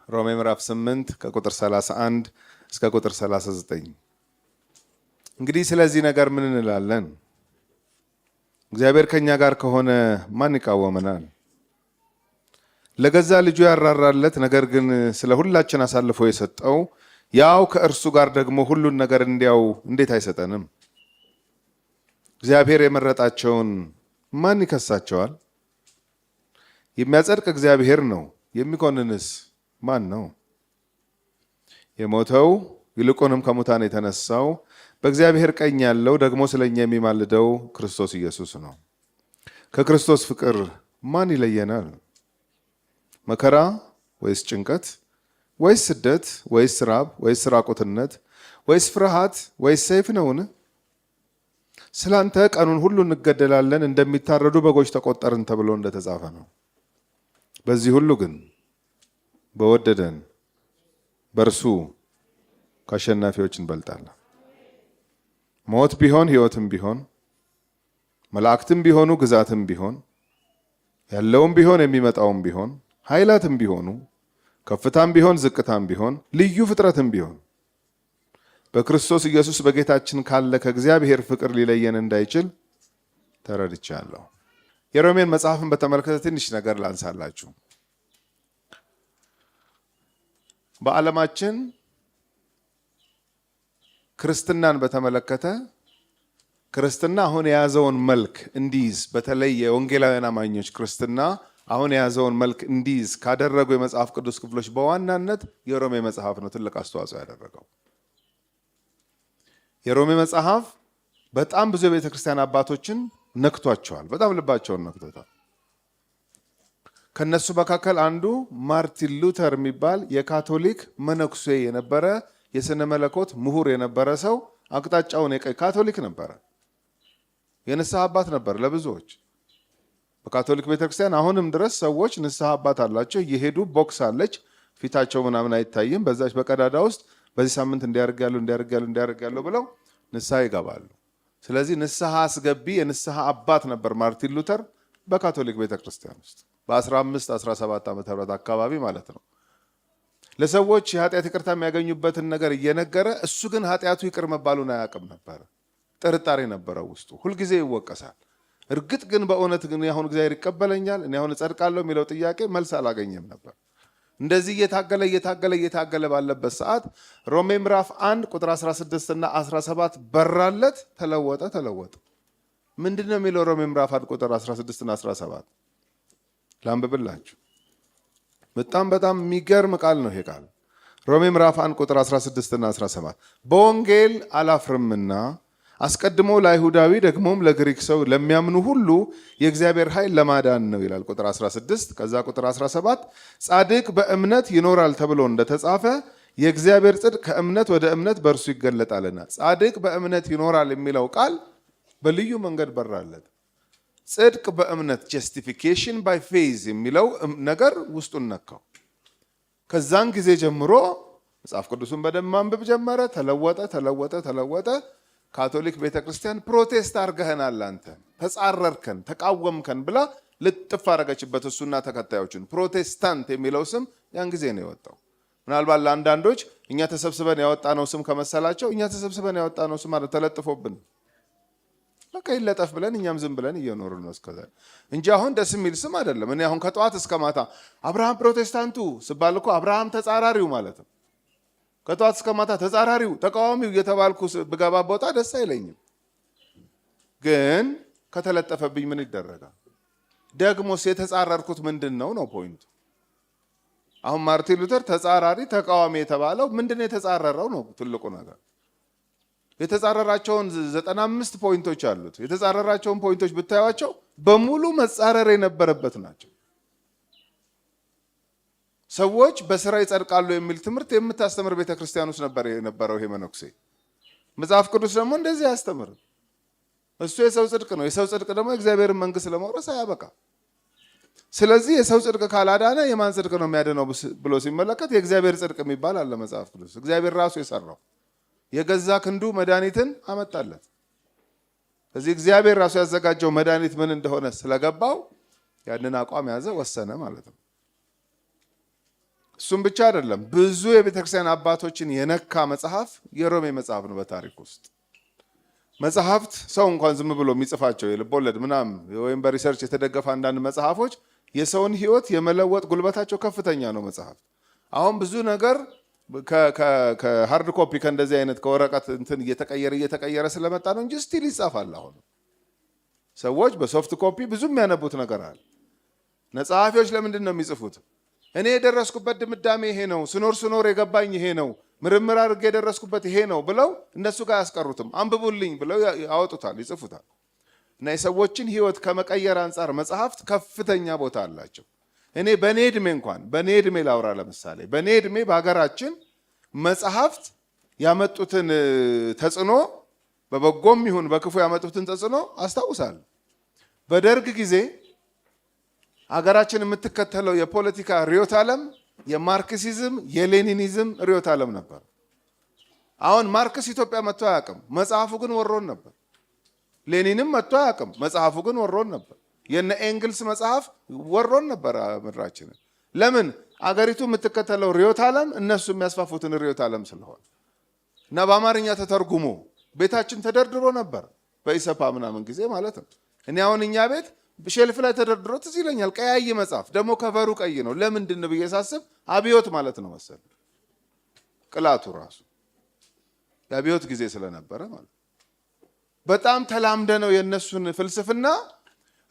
ሮሜ ምዕራፍ 8 ከቁጥር 31 እስከ ቁጥር 39። እንግዲህ ስለዚህ ነገር ምን እንላለን? እግዚአብሔር ከኛ ጋር ከሆነ ማን ይቃወመናል? ለገዛ ልጁ ያራራለት ነገር ግን ስለ ሁላችን አሳልፎ የሰጠው ያው ከእርሱ ጋር ደግሞ ሁሉን ነገር እንዲያው እንዴት አይሰጠንም? እግዚአብሔር የመረጣቸውን ማን ይከሳቸዋል? የሚያጸድቅ እግዚአብሔር ነው። የሚኮንንስ ማን ነው? የሞተው ይልቁንም ከሙታን የተነሳው በእግዚአብሔር ቀኝ ያለው ደግሞ ስለኛ የሚማልደው ክርስቶስ ኢየሱስ ነው። ከክርስቶስ ፍቅር ማን ይለየናል? መከራ ወይስ ጭንቀት ወይስ ስደት ወይስ ራብ ወይስ ራቁትነት ወይስ ፍርሃት ወይስ ሰይፍ ነውን? ስላንተ ቀኑን ሁሉ እንገደላለን፣ እንደሚታረዱ በጎች ተቆጠርን ተብሎ እንደተጻፈ ነው። በዚህ ሁሉ ግን በወደደን በእርሱ ከአሸናፊዎች እንበልጣለን። ሞት ቢሆን ሕይወትም ቢሆን መላእክትም ቢሆኑ ግዛትም ቢሆን ያለውም ቢሆን የሚመጣውም ቢሆን ኃይላትም ቢሆኑ ከፍታም ቢሆን ዝቅታም ቢሆን ልዩ ፍጥረትም ቢሆን በክርስቶስ ኢየሱስ በጌታችን ካለ ከእግዚአብሔር ፍቅር ሊለየን እንዳይችል ተረድቻለሁ። የሮሜን መጽሐፍን በተመለከተ ትንሽ ነገር ላንሳላችሁ። በዓለማችን ክርስትናን በተመለከተ ክርስትና አሁን የያዘውን መልክ እንዲይዝ፣ በተለይ የወንጌላውያን አማኞች ክርስትና አሁን የያዘውን መልክ እንዲይዝ ካደረጉ የመጽሐፍ ቅዱስ ክፍሎች በዋናነት የሮሜ መጽሐፍ ነው ትልቅ አስተዋጽኦ ያደረገው። የሮሜ መጽሐፍ በጣም ብዙ የቤተ ክርስቲያን አባቶችን ነክቷቸዋል። በጣም ልባቸውን ነክቶታል። ከነሱ መካከል አንዱ ማርቲን ሉተር የሚባል የካቶሊክ መነኩሴ የነበረ የስነ መለኮት ምሁር የነበረ ሰው አቅጣጫውን የቀይ ካቶሊክ ነበረ። የንስሐ አባት ነበር ለብዙዎች። በካቶሊክ ቤተክርስቲያን አሁንም ድረስ ሰዎች ንስሐ አባት አላቸው። እየሄዱ ቦክስ አለች፣ ፊታቸው ምናምን አይታይም። በዛች በቀዳዳ ውስጥ በዚህ ሳምንት እንዲያርጋሉ ብለው ንስሐ ይገባሉ። ስለዚህ ንስሐ አስገቢ የንስሐ አባት ነበር ማርቲን ሉተር በካቶሊክ ቤተክርስቲያን ውስጥ በ1517 ዓመተ ምህረት አካባቢ ማለት ነው። ለሰዎች የኃጢአት ይቅርታ የሚያገኙበትን ነገር እየነገረ እሱ ግን ኃጢአቱ ይቅር መባሉን አያውቅም ነበር። ጥርጣሬ ነበረው ውስጡ፣ ሁልጊዜ ይወቀሳል። እርግጥ ግን በእውነት ግን አሁን እግዚአብሔር ይቀበለኛል፣ እኔ አሁን እጸድቃለሁ የሚለው ጥያቄ መልስ አላገኘም ነበር። እንደዚህ እየታገለ ባለበት ሰዓት ሮሜ ምዕራፍ 1 ቁጥር 16 እና 17 በራለት፣ ተለወጠ። ምንድነው የሚለው ሮሜ ምዕራፍ 1 ቁጥር 16 እና 17? ላንብብላችሁ። በጣም የሚገርም ቃል ነው ይሄ ቃል። ሮሜ ምዕራፍ 1 ቁጥር 16 እና 17 በወንጌል አላፍርምና አስቀድሞ ለአይሁዳዊ ደግሞም ለግሪክ ሰው ለሚያምኑ ሁሉ የእግዚአብሔር ኃይል ለማዳን ነው ይላል ቁጥር 16። ከዛ ቁጥር 17 ጻድቅ በእምነት ይኖራል ተብሎ እንደተጻፈ የእግዚአብሔር ጽድቅ ከእምነት ወደ እምነት በእርሱ ይገለጣልና። ጻድቅ በእምነት ይኖራል የሚለው ቃል በልዩ መንገድ በራለት። ጽድቅ በእምነት ጀስቲፊኬሽን ባይ ፌዝ የሚለው ነገር ውስጡን ነካው። ከዛን ጊዜ ጀምሮ መጽሐፍ ቅዱስን በደንብ ማንበብ ጀመረ። ተለወጠ። ካቶሊክ ቤተክርስቲያን ፕሮቴስት አርገህናል፣ አንተ ተጻረርከን፣ ተቃወምከን ብላ ልጥፍ አረገችበት እሱና ተከታዮቹን። ፕሮቴስታንት የሚለው ስም ያን ጊዜ ነው የወጣው። ምናልባት ለአንዳንዶች እኛ ተሰብስበን ያወጣነው ስም ከመሰላቸው እኛ ተሰብስበን ያወጣነው ስም ማለት ተለጥፎብን በቃ ይለጠፍ ብለን እኛም ዝም ብለን እየኖርን ነው እስከዛ እንጂ አሁን ደስ የሚል ስም አይደለም። እኔ አሁን ከጠዋት እስከ ማታ አብርሃም ፕሮቴስታንቱ ስባል እኮ አብርሃም ተጻራሪው ማለት ነው። ከጠዋት እስከ ማታ ተጻራሪው ተቃዋሚው እየተባልኩ ብገባ ቦታ ደስ አይለኝም። ግን ከተለጠፈብኝ ምን ይደረጋል? ደግሞስ የተጻረርኩት ምንድን ነው ፖይንቱ። አሁን ማርቲን ሉተር ተጻራሪ ተቃዋሚ የተባለው ምንድን ነው የተጻረረው ነው ትልቁ ነገር። የተጻረራቸውን 95 ፖይንቶች አሉት። የተጻረራቸውን ፖይንቶች ብታዩቸው በሙሉ መጻረር የነበረበት ናቸው። ሰዎች በስራ ይጸድቃሉ የሚል ትምህርት የምታስተምር ቤተክርስቲያን ውስጥ ነበር የነበረው ይሄ መነኩሴ። መጽሐፍ ቅዱስ ደግሞ እንደዚህ ያስተምር። እሱ የሰው ጽድቅ ነው። የሰው ጽድቅ ደግሞ የእግዚአብሔርን መንግስት ለመውረስ አያበቃ። ስለዚህ የሰው ጽድቅ ካላዳነ የማን ጽድቅ ነው የሚያድነው ብሎ ሲመለከት የእግዚአብሔር ጽድቅ የሚባል አለ መጽሐፍ ቅዱስ። እግዚአብሔር ራሱ የሰራው የገዛ ክንዱ መድኃኒትን አመጣለት። ስለዚህ እግዚአብሔር ራሱ ያዘጋጀው መድኃኒት ምን እንደሆነ ስለገባው ያንን አቋም ያዘ፣ ወሰነ ማለት ነው። እሱም ብቻ አይደለም፣ ብዙ የቤተክርስቲያን አባቶችን የነካ መጽሐፍ የሮሜ መጽሐፍ ነው። በታሪክ ውስጥ መጽሐፍት ሰው እንኳን ዝም ብሎ የሚጽፋቸው የልቦለድ ምናምን ወይም በሪሰርች የተደገፈ አንዳንድ መጽሐፎች የሰውን ሕይወት የመለወጥ ጉልበታቸው ከፍተኛ ነው። መጽሐፍ አሁን ብዙ ነገር ከሃርድ ኮፒ ከእንደዚህ አይነት ከወረቀት እንትን እየተቀየረ ስለመጣ ነው እንጂ ስቲል ይጻፋል። አሁን ሰዎች በሶፍት ኮፒ ብዙ የሚያነቡት ነገር አለ። ጸሐፊዎች ለምንድን ነው የሚጽፉት? እኔ የደረስኩበት ድምዳሜ ይሄ ነው፣ ስኖር የገባኝ ይሄ ነው፣ ምርምር አድርጌ የደረስኩበት ይሄ ነው ብለው እነሱ ጋር ያስቀሩትም፣ አንብቡልኝ ብለው ያወጡታል፣ ይጽፉታል። እና የሰዎችን ሕይወት ከመቀየር አንጻር መጽሐፍት ከፍተኛ ቦታ አላቸው። እኔ በኔ ዕድሜ ላውራ። ለምሳሌ በኔ ዕድሜ በሀገራችን መጽሐፍት ያመጡትን ተጽዕኖ በበጎም ይሁን በክፉ ያመጡትን ተጽዕኖ አስታውሳለሁ። በደርግ ጊዜ ሀገራችን የምትከተለው የፖለቲካ ርዕዮተ ዓለም የማርክሲዝም የሌኒኒዝም ርዕዮተ ዓለም ነበር። አሁን ማርክስ ኢትዮጵያ መጥቶ አያውቅም፣ መጽሐፉ ግን ወሮን ነበር። ሌኒንም መጥቶ አያውቅም፣ መጽሐፉ ግን ወሮን ነበር። የነ ኤንግልስ መጽሐፍ ወሮን ነበር ምድራችንን። ለምን? አገሪቱ የምትከተለው ርዕዮተ ዓለም እነሱ የሚያስፋፉትን ርዕዮተ ዓለም ስለሆነ እና በአማርኛ ተተርጉሞ ቤታችን ተደርድሮ ነበር፣ በኢሰፓ ምናምን ጊዜ ማለት ነው። እኔ አሁን እኛ ቤት ሼልፍ ላይ ተደርድሮ ትዝ ይለኛል። ቀያይ መጽሐፍ ደግሞ ከቨሩ ቀይ ነው። ለምንድን ነው ብዬ ሳስብ አብዮት ማለት ነው መሰል ቅላቱ ራሱ የአብዮት ጊዜ ስለነበረ ማለት በጣም ተላምደ ነው የእነሱን ፍልስፍና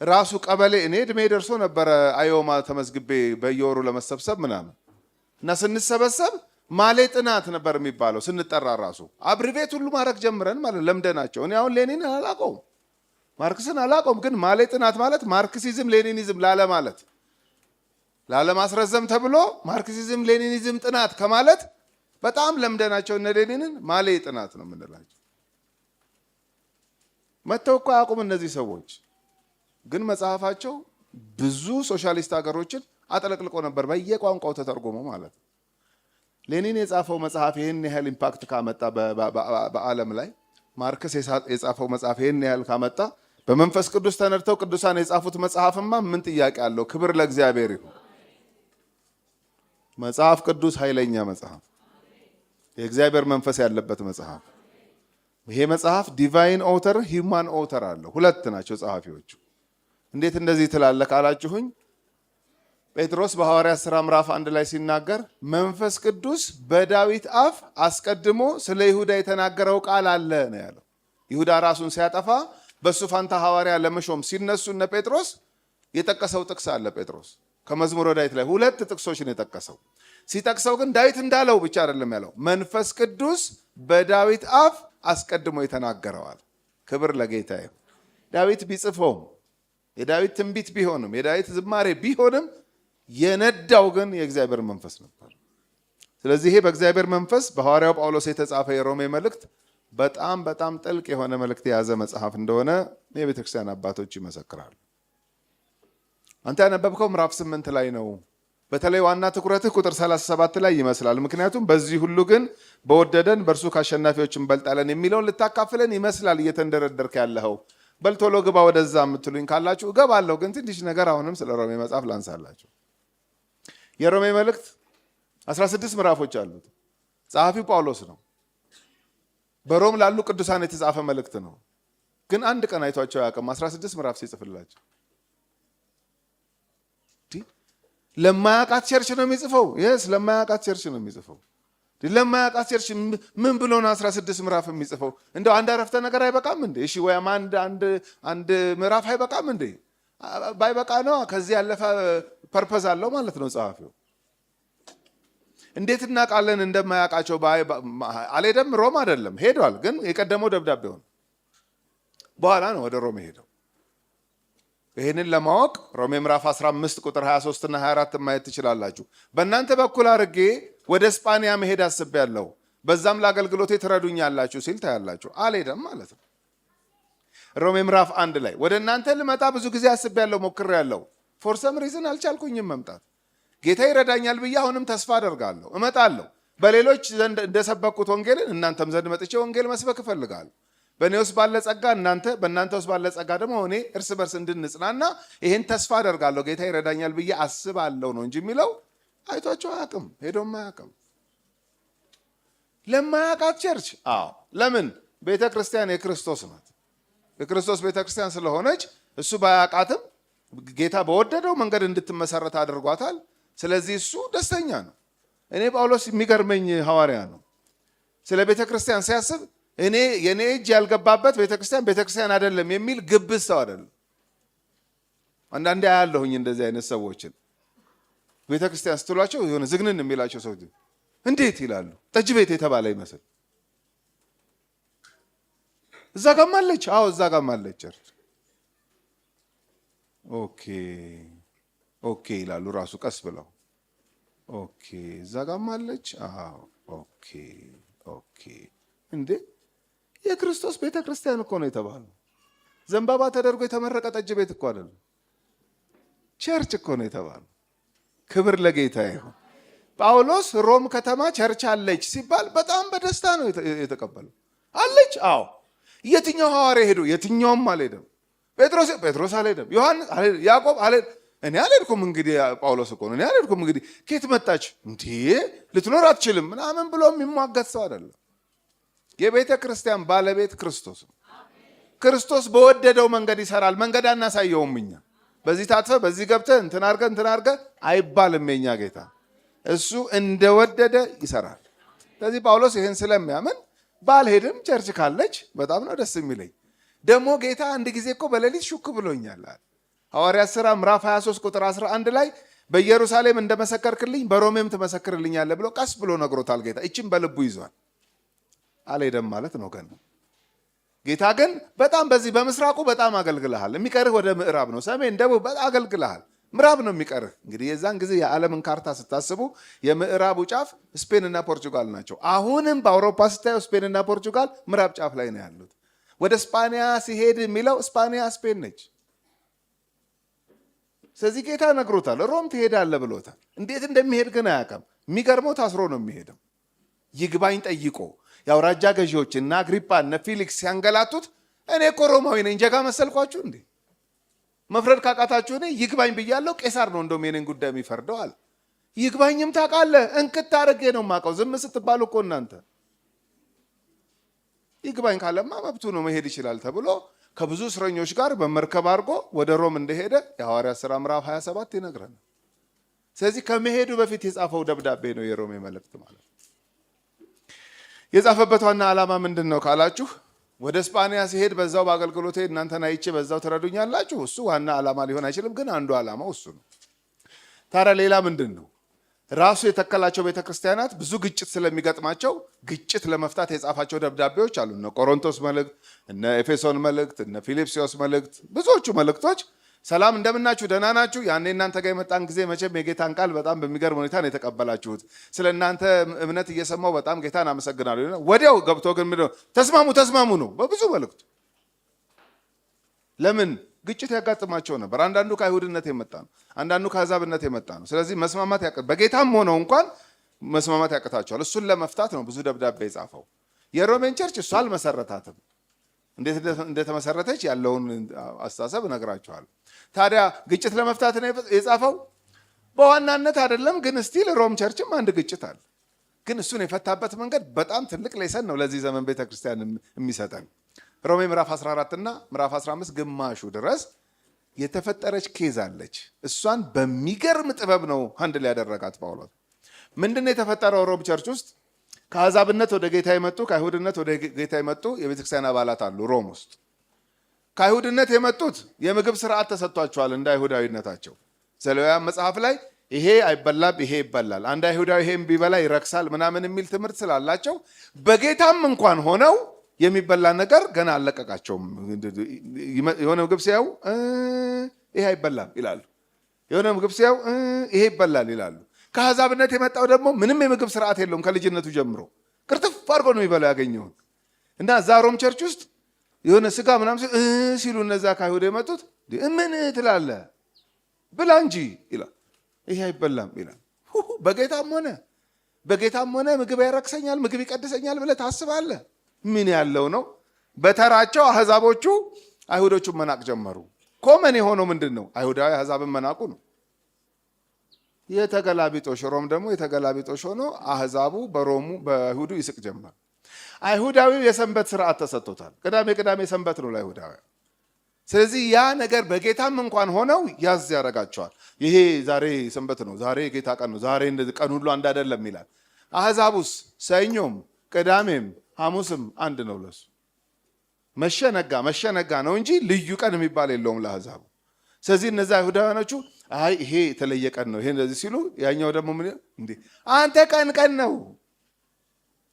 ራሱ ቀበሌ። እኔ እድሜ ደርሶ ነበረ አዮማ ተመዝግቤ በየወሩ ለመሰብሰብ ምናምን እና ስንሰበሰብ ማሌ ጥናት ነበር የሚባለው። ስንጠራ ራሱ አብሪቤት ሁሉ ማድረግ ጀምረን ማለት ለምደናቸው። እኔ አሁን ሌኒን አላውቀውም ማርክስን አላውቀውም፣ ግን ማሌ ጥናት ማለት ማርክሲዝም ሌኒኒዝም ላለማለት ላለማስረዘም ተብሎ ማርክሲዝም ሌኒኒዝም ጥናት ከማለት በጣም ለምደናቸው እነ ሌኒንን ማሌ ጥናት ነው የምንላቸው። መተው እኮ አያውቁም እነዚህ ሰዎች፣ ግን መጽሐፋቸው ብዙ ሶሻሊስት ሀገሮችን አጥለቅልቆ ነበር በየቋንቋው ተተርጎመ ማለት ነው። ሌኒን የጻፈው መጽሐፍ ይህን ያህል ኢምፓክት ካመጣ በዓለም ላይ ማርክስ የጻፈው መጽሐፍ ይህን ያህል ካመጣ በመንፈስ ቅዱስ ተነድተው ቅዱሳን የጻፉት መጽሐፍማ ምን ጥያቄ አለው? ክብር ለእግዚአብሔር ይሁን። መጽሐፍ ቅዱስ ኃይለኛ መጽሐፍ፣ የእግዚአብሔር መንፈስ ያለበት መጽሐፍ። ይሄ መጽሐፍ ዲቫይን ኦተር ሂውማን ኦተር አለው። ሁለት ናቸው ጸሐፊዎቹ። እንዴት እንደዚህ ትላለህ ካላችሁኝ ጴጥሮስ በሐዋርያት ሥራ ምዕራፍ 1 ላይ ሲናገር መንፈስ ቅዱስ በዳዊት አፍ አስቀድሞ ስለ ይሁዳ የተናገረው ቃል አለ ነው ያለው። ይሁዳ ራሱን ሲያጠፋ በሱ ፋንታ ሐዋርያ ለመሾም ሲነሱ እነ ጴጥሮስ የጠቀሰው ጥቅስ አለ። ጴጥሮስ ከመዝሙረ ዳዊት ላይ 2 ጥቅሶችን የጠቀሰው ሲጠቅሰው ግን ዳዊት እንዳለው ብቻ አይደለም ያለው፣ መንፈስ ቅዱስ በዳዊት አፍ አስቀድሞ የተናገረዋል። ክብር ለጌታ ይሁን። ዳዊት ቢጽፈውም የዳዊት ትንቢት ቢሆንም የዳዊት ዝማሬ ቢሆንም የነዳው ግን የእግዚአብሔር መንፈስ ነበር። ስለዚህ ይሄ በእግዚአብሔር መንፈስ በሐዋርያው ጳውሎስ የተጻፈ የሮሜ መልእክት በጣም በጣም ጥልቅ የሆነ መልእክት የያዘ መጽሐፍ እንደሆነ የቤተ ክርስቲያን አባቶች ይመሰክራሉ። አንተ ያነበብከው ምዕራፍ 8 ላይ ነው። በተለይ ዋና ትኩረትህ ቁጥር 37 ላይ ይመስላል። ምክንያቱም በዚህ ሁሉ ግን በወደደን በእርሱ ከአሸናፊዎች እንበልጣለን የሚለውን ልታካፍለን ይመስላል እየተንደረደርክ ያለኸው። በልቶሎ ግባ ወደዛ የምትሉኝ ካላችሁ እገባለሁ፣ ግን ትንሽ ነገር አሁንም ስለ ሮሜ መጽሐፍ ላንሳላችሁ። የሮሜ መልእክት 16 ምዕራፎች አሉት። ጸሐፊው ጳውሎስ ነው። በሮም ላሉ ቅዱሳን የተጻፈ መልእክት ነው። ግን አንድ ቀን አይቷቸው አያውቅም 16 ምዕራፍ ሲጽፍላቸው። ለማያውቃት ቸርች ነው የሚጽፈው። የስ ለማያውቃት ቸርች ነው የሚጽፈው። ለማያውቃት ቸርች ምን ብሎ ነው 16 ምዕራፍ የሚጽፈው? እንደው አንድ አረፍተ ነገር አይበቃም እንዴ? እሺ ወይም አንድ ምዕራፍ አይበቃም እንዴ? ባይበቃ ነው ከዚህ ያለፈ ፐርፐዝ አለው ማለት ነው ጸሐፊው። እንዴት እናውቃለን እንደማያውቃቸው? አልሄደም፣ ሮም አይደለም ሄዷል፣ ግን የቀደመው ደብዳቤው ነው። በኋላ ነው ወደ ሮም ሄደው። ይህንን ለማወቅ ሮሜ ምዕራፍ 15 ቁጥር 23 እና 24 ማየት ትችላላችሁ። በእናንተ በኩል አድርጌ ወደ እስጳንያ መሄድ አስቤያለሁ፣ በዛም ለአገልግሎቴ ትረዱኛላችሁ ሲል ታያላችሁ። አልሄደም ማለት ነው። ሮሜ ምዕራፍ 1 ላይ ወደ እናንተ ልመጣ ብዙ ጊዜ አስቤያለሁ፣ ሞክሬያለሁ፣ ፎር ሰም ሪዝን አልቻልኩኝም መምጣት። ጌታ ይረዳኛል ብዬ አሁንም ተስፋ አደርጋለሁ፣ እመጣለሁ። በሌሎች ዘንድ እንደሰበኩት ወንጌልን እናንተም ዘንድ መጥቼ ወንጌል መስበክ እፈልጋለሁ። በእኔ ውስጥ ባለ ጸጋ በእናንተ ውስጥ ባለ ጸጋ ደግሞ እኔ እርስ በርስ እንድንጽናና ይህን ተስፋ አደርጋለሁ። ጌታ ይረዳኛል ብዬ አስባለሁ ነው እንጂ የሚለው አይቷቸው አያውቅም፣ ሄዶም አያውቅም። ለማያውቃት ቸርች ለምን? ቤተ ክርስቲያን የክርስቶስ ናት። የክርስቶስ ቤተ ክርስቲያን ስለሆነች እሱ ባያውቃትም ጌታ በወደደው መንገድ እንድትመሰረት አድርጓታል። ስለዚህ እሱ ደስተኛ ነው። እኔ ጳውሎስ የሚገርመኝ ሐዋርያ ነው። ስለ ቤተ ክርስቲያን ሲያስብ የኔ እጅ ያልገባበት ቤተ ክርስቲያን አይደለም የሚል ግብዝ ሰው አይደለም። አንዳንዴ አያለሁኝ እንደዚህ አይነት ሰዎችን ቤተ ክርስቲያን ስትሏቸው የሆነ ዝግንን የሚላቸው ሰዎች እንዴት ይላሉ? ጠጅ ቤት የተባለ ይመስል እዛ ጋም አለች። እዛ ጋም አለች። ኦኬ ይላሉ ራሱ ቀስ ብለው። እዛ ጋም አለች። ኦኬ እንዴ የክርስቶስ ቤተ ክርስቲያን እኮ ነው የተባለው። ዘንባባ ተደርጎ የተመረቀ ጠጅ ቤት እኮ አይደለም፣ ቸርች እኮ ነው የተባለው። ክብር ለጌታ ይሁን። ጳውሎስ ሮም ከተማ ቸርች አለች ሲባል በጣም በደስታ ነው የተቀበለው። አለች። የትኛው ሐዋርያ ሄዱ? የትኛውም አልሄደም። ጴጥሮስ አልሄደም። ዮሐንስ አልሄደም። ያዕቆብ አልሄደም። እኔ አልሄድኩም። እንግዲህ ጳውሎስ እኮ ነው እኔ አልሄድኩም። እንግዲህ ከየት መጣች እንዴ ልትኖር አትችልም ምናምን ብሎ የሚሟገት ሰው አይደለም። የቤተ ክርስቲያን ባለቤት ክርስቶስ ነው። ክርስቶስ በወደደው መንገድ ይሰራል። መንገድ አናሳየውም እኛ። በዚህ ታጥፈ በዚህ ገብተ እንትን አርገ አይባልም። የኛ ጌታ እሱ እንደወደደ ይሰራል። ስለዚህ ጳውሎስ ይህን ስለሚያምን ባልሄድም ቸርች ካለች በጣም ነው ደስ የሚለኝ። ደግሞ ጌታ አንድ ጊዜ እኮ በሌሊት ሹክ ብሎኛል። ሐዋርያት ሥራ ምዕራፍ 23 ቁጥር 11 ላይ በኢየሩሳሌም እንደመሰከርክልኝ በሮሜም ትመሰክርልኛለህ ብሎ ቀስ ብሎ ነግሮታል ጌታ። ይችን በልቡ ይዟል። አልሄደም ማለት ነው ገና። ጌታ ግን በጣም በዚህ በምስራቁ በጣም አገልግልሃል። የሚቀርህ ወደ ምዕራብ ነው። ሰሜን፣ ደቡብ አገልግልሃል። ምዕራብ ነው የሚቀርህ። እንግዲህ የዛን ጊዜ የዓለምን ካርታ ስታስቡ የምዕራቡ ጫፍ ስፔንና ፖርቹጋል ናቸው። አሁንም በአውሮፓ ስታየው ስፔንና ፖርቹጋል ምዕራብ ጫፍ ላይ ነው ያሉት። ወደ ስፓኒያ ሲሄድ የሚለው ስፓኒያ ስፔን ነች። ስለዚህ ጌታ ነግሮታል። ሮም ትሄዳለህ ብሎታል። እንዴት እንደሚሄድ ግን አያውቅም። የሚገርመው ታስሮ ነው የሚሄደው። ይግባኝ ጠይቆ የአውራጃ ገዢዎች እና አግሪጳ እነ ፊሊክስ ሲያንገላቱት እኔ እኮ ሮማዊ ነኝ ጀጋ መሰልኳችሁ እንዴ? መፍረድ ካቃታችሁ እኔ ይግባኝ ብያለሁ። ቄሳር ነው እንደውም የኔን ጉዳይ የሚፈርደው አለ። ይግባኝም ታውቃለህ? እንክት አድርጌ ነው የማውቀው። ዝም ስትባሉ እኮ እናንተ ይግባኝ ካለማ መብቱ ነው መሄድ ይችላል ተብሎ ከብዙ እስረኞች ጋር በመርከብ አድርጎ ወደ ሮም እንደሄደ የሐዋርያት ሥራ ምዕራፍ 27 ይነግረናል። ስለዚህ ከመሄዱ በፊት የጻፈው ደብዳቤ ነው የሮሜ መልእክት ማለት ነው። የጻፈበት ዋና ዓላማ ምንድን ነው ካላችሁ፣ ወደ ስፓኒያ ሲሄድ በዛው በአገልግሎቴ እናንተን አይቼ በዛው ትረዱኛላችሁ። እሱ ዋና ዓላማ ሊሆን አይችልም፣ ግን አንዱ ዓላማው እሱ ነው። ታዲያ ሌላ ምንድን ነው? ራሱ የተከላቸው ቤተ ክርስቲያናት ብዙ ግጭት ስለሚገጥማቸው ግጭት ለመፍታት የጻፋቸው ደብዳቤዎች አሉ። እነ ቆሮንቶስ መልእክት፣ እነ ኤፌሶን መልእክት፣ እነ ፊልጵስዩስ መልእክት፣ ብዙዎቹ መልእክቶች ሰላም እንደምናችሁ ደህና ናችሁ። ያኔ እናንተ ጋር የመጣን ጊዜ መቼም የጌታን ቃል በጣም በሚገርም ሁኔታ ነው የተቀበላችሁት። ስለ እናንተ እምነት እየሰማው በጣም ጌታን አመሰግናለሁ። ወዲያው ገብቶ ግን ምንድነው ተስማሙ ነው በብዙ መልእክቱ። ለምን ግጭት ያጋጥማቸው ነበር። አንዳንዱ ከአይሁድነት የመጣ ነው፣ አንዳንዱ ከአሕዛብነት የመጣ ነው። ስለዚህ መስማማት በጌታም ሆነው እንኳን መስማማት ያቅታቸዋል። እሱን ለመፍታት ነው ብዙ ደብዳቤ የጻፈው። የሮሜን ቸርች እሱ አልመሰረታትም። እንዴት እንደተመሰረተች ያለውን አስተሳሰብ እነግራችኋለሁ። ታዲያ ግጭት ለመፍታት ነው የጻፈው በዋናነት አይደለም፣ ግን ስቲል ሮም ቸርችም አንድ ግጭት አለ። ግን እሱን የፈታበት መንገድ በጣም ትልቅ ሌሰን ነው ለዚህ ዘመን ቤተክርስቲያን የሚሰጠን። ሮሜ ምዕራፍ 14 እና ምዕራፍ 15 ግማሹ ድረስ የተፈጠረች ኬዝ አለች። እሷን በሚገርም ጥበብ ነው አንድ ላይ ያደረጋት ጳውሎስ። ምንድነው የተፈጠረው? ሮም ቸርች ውስጥ ከአሕዛብነት ወደ ጌታ የመጡ ከአይሁድነት ወደ ጌታ የመጡ የቤተክርስቲያን አባላት አሉ ሮም ውስጥ። ከአይሁድነት የመጡት የምግብ ስርዓት ተሰጥቷቸዋል እንደ አይሁዳዊነታቸው። ዘሌዋውያን መጽሐፍ ላይ ይሄ አይበላም ይሄ ይበላል፣ አንድ አይሁዳዊ ይሄን ቢበላ ይረክሳል ምናምን የሚል ትምህርት ስላላቸው በጌታም እንኳን ሆነው የሚበላ ነገር ገና አለቀቃቸውም። የሆነ ምግብ ሲያዩ ይሄ አይበላም ይላሉ፣ የሆነ ምግብ ሲያዩ ይሄ ይበላል ይላሉ። ከአሕዛብነት የመጣው ደግሞ ምንም የምግብ ስርዓት የለውም። ከልጅነቱ ጀምሮ ቅርጥፍ አድርጎ ነው የሚበላው ያገኘውን። እና እዛ ሮም ቸርች ውስጥ የሆነ ስጋ ምናምን ሲሉ እነዛ ከአይሁድ የመጡት ምን ትላለህ ብላ እንጂ ይላል፣ ይሄ አይበላም ይላል። በጌታም ሆነ ምግብ ያረክሰኛል ምግብ ይቀድሰኛል ብለህ ታስባለህ? ምን ያለው ነው? በተራቸው አሕዛቦቹ አይሁዶቹን መናቅ ጀመሩ። ኮመን የሆነው ምንድን ነው? አይሁዳዊ አሕዛብን መናቁ ነው። የተገላቢጦሽ ሮም ደግሞ የተገላቢጦሽ ሆኖ አህዛቡ በሮሙ በይሁዱ ይስቅ ጀመር። አይሁዳዊው የሰንበት ስርዓት ተሰጥቶታል። ቅዳሜ ሰንበት ነው ለአይሁዳውያን። ስለዚህ ያ ነገር በጌታም እንኳን ሆነው ያዝ ያደርጋቸዋል። ይሄ ዛሬ ሰንበት ነው፣ ዛሬ ጌታ ቀን ነው፣ ዛሬ ቀን ሁሉ አንድ አይደለም ይላል። አህዛቡስ ሰኞም ቅዳሜም ሐሙስም አንድ ነው ለሱ። መሸነጋ ነው እንጂ ልዩ ቀን የሚባል የለውም ለአህዛቡ። ስለዚህ እነዛ አይሁዳውያኖቹ አይ ይሄ የተለየ ቀን ነው ይሄ እንደዚህ ሲሉ፣ ያኛው ደግሞ ምን እንዴ አንተ ቀን ነው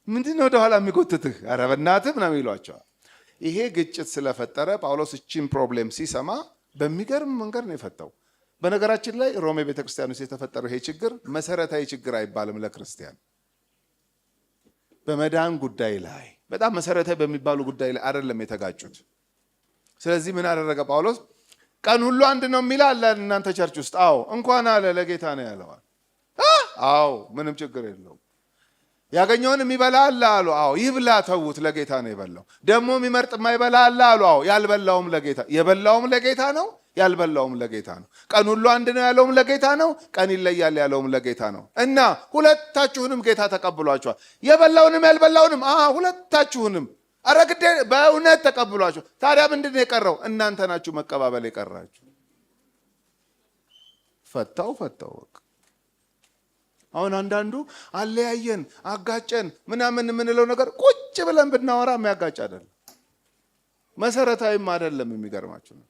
ምንድን ነው ወደኋላ የሚጎትትህ? ኧረ በእናትህ ምናምን ይሏቸዋል። ይሄ ግጭት ስለፈጠረ ጳውሎስ እቺን ፕሮብሌም ሲሰማ በሚገርም መንገድ ነው የፈታው። በነገራችን ላይ ሮሜ ቤተክርስቲያን ውስጥ የተፈጠረው ይሄ ችግር መሰረታዊ ችግር አይባልም ለክርስቲያን። በመዳን ጉዳይ ላይ በጣም መሰረታዊ በሚባሉ ጉዳይ ላይ አይደለም የተጋጩት። ስለዚህ ምን አደረገ ጳውሎስ? ቀን ሁሉ አንድ ነው የሚል አለ እናንተ ቸርች ውስጥ። አዎ እንኳን አለ ለጌታ ነው ያለዋል። አዎ ምንም ችግር የለውም። ያገኘውን የሚበላ አለ አሉ። አዎ ይብላ፣ ተዉት፣ ለጌታ ነው የበላው። ደግሞ የሚመርጥ የማይበላ አለ አሉ። አዎ ያልበላውም ለጌታ፣ የበላውም ለጌታ ነው፣ ያልበላውም ለጌታ ነው። ቀን ሁሉ አንድ ነው ያለውም ለጌታ ነው፣ ቀን ይለያል ያለውም ለጌታ ነው። እና ሁለታችሁንም ጌታ ተቀብሏቸዋል። የበላውንም ያልበላውንም ሁለታችሁንም አረግዴ በእውነት ተቀብሏቸው። ታዲያ ምንድን ነው የቀረው? እናንተ ናችሁ መቀባበል የቀራችሁ። ፈታው አሁን አንዳንዱ አለያየን አጋጨን ምናምን የምንለው ነገር ቁጭ ብለን ብናወራ የሚያጋጭ አይደለም፣ መሰረታዊም አይደለም። የሚገርማችሁ ነው።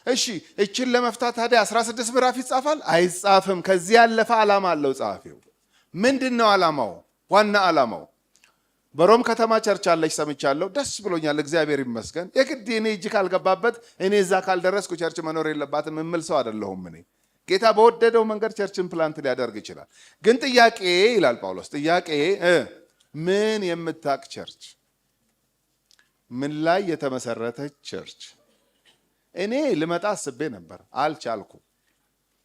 እሺ እችን ለመፍታት ታዲያ 16 ምዕራፍ ይጻፋል? አይጻፍም። ከዚህ ያለፈ ዓላማ አለው ጸሐፊው። ምንድን ነው ዓላማው? ዋና ዓላማው በሮም ከተማ ቸርች አለች ሰምቻለሁ፣ ደስ ብሎኛል፣ እግዚአብሔር ይመስገን። የግድ እኔ እጅ ካልገባበት እኔ እዛ ካልደረስኩ ቸርች መኖር የለባትም የምል ሰው አይደለሁም። እኔ ጌታ በወደደው መንገድ ቸርችን ፕላንት ሊያደርግ ይችላል። ግን ጥያቄ ይላል ጳውሎስ፣ ጥያቄ ምን የምታቅ ቸርች፣ ምን ላይ የተመሰረተች ቸርች? እኔ ልመጣ አስቤ ነበር፣ አልቻልኩም።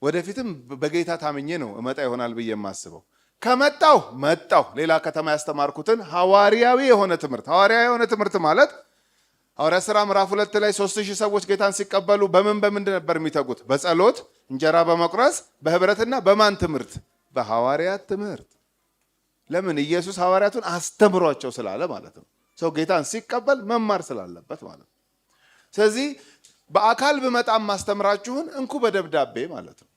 ወደፊትም በጌታ ታምኜ ነው እመጣ ይሆናል ብዬ የማስበው። ከመጣሁ መጣሁ። ሌላ ከተማ ያስተማርኩትን ሐዋርያዊ የሆነ ትምህርት ማለት ሐዋርያ ሥራ ምዕራፍ 2 ላይ 3000 ሰዎች ጌታን ሲቀበሉ በምን ነበር የሚተጉት? በጸሎት እንጀራ በመቁረስ በህብረትና በማን ትምህርት? በሐዋርያት ትምህርት። ለምን? ኢየሱስ ሐዋርያቱን አስተምሯቸው ስላለ ማለት ነው። ሰው ጌታን ሲቀበል መማር ስላለበት ማለት ነው። ስለዚህ በአካል ብመጣም ማስተምራችሁን እንኩ በደብዳቤ ማለት ነው።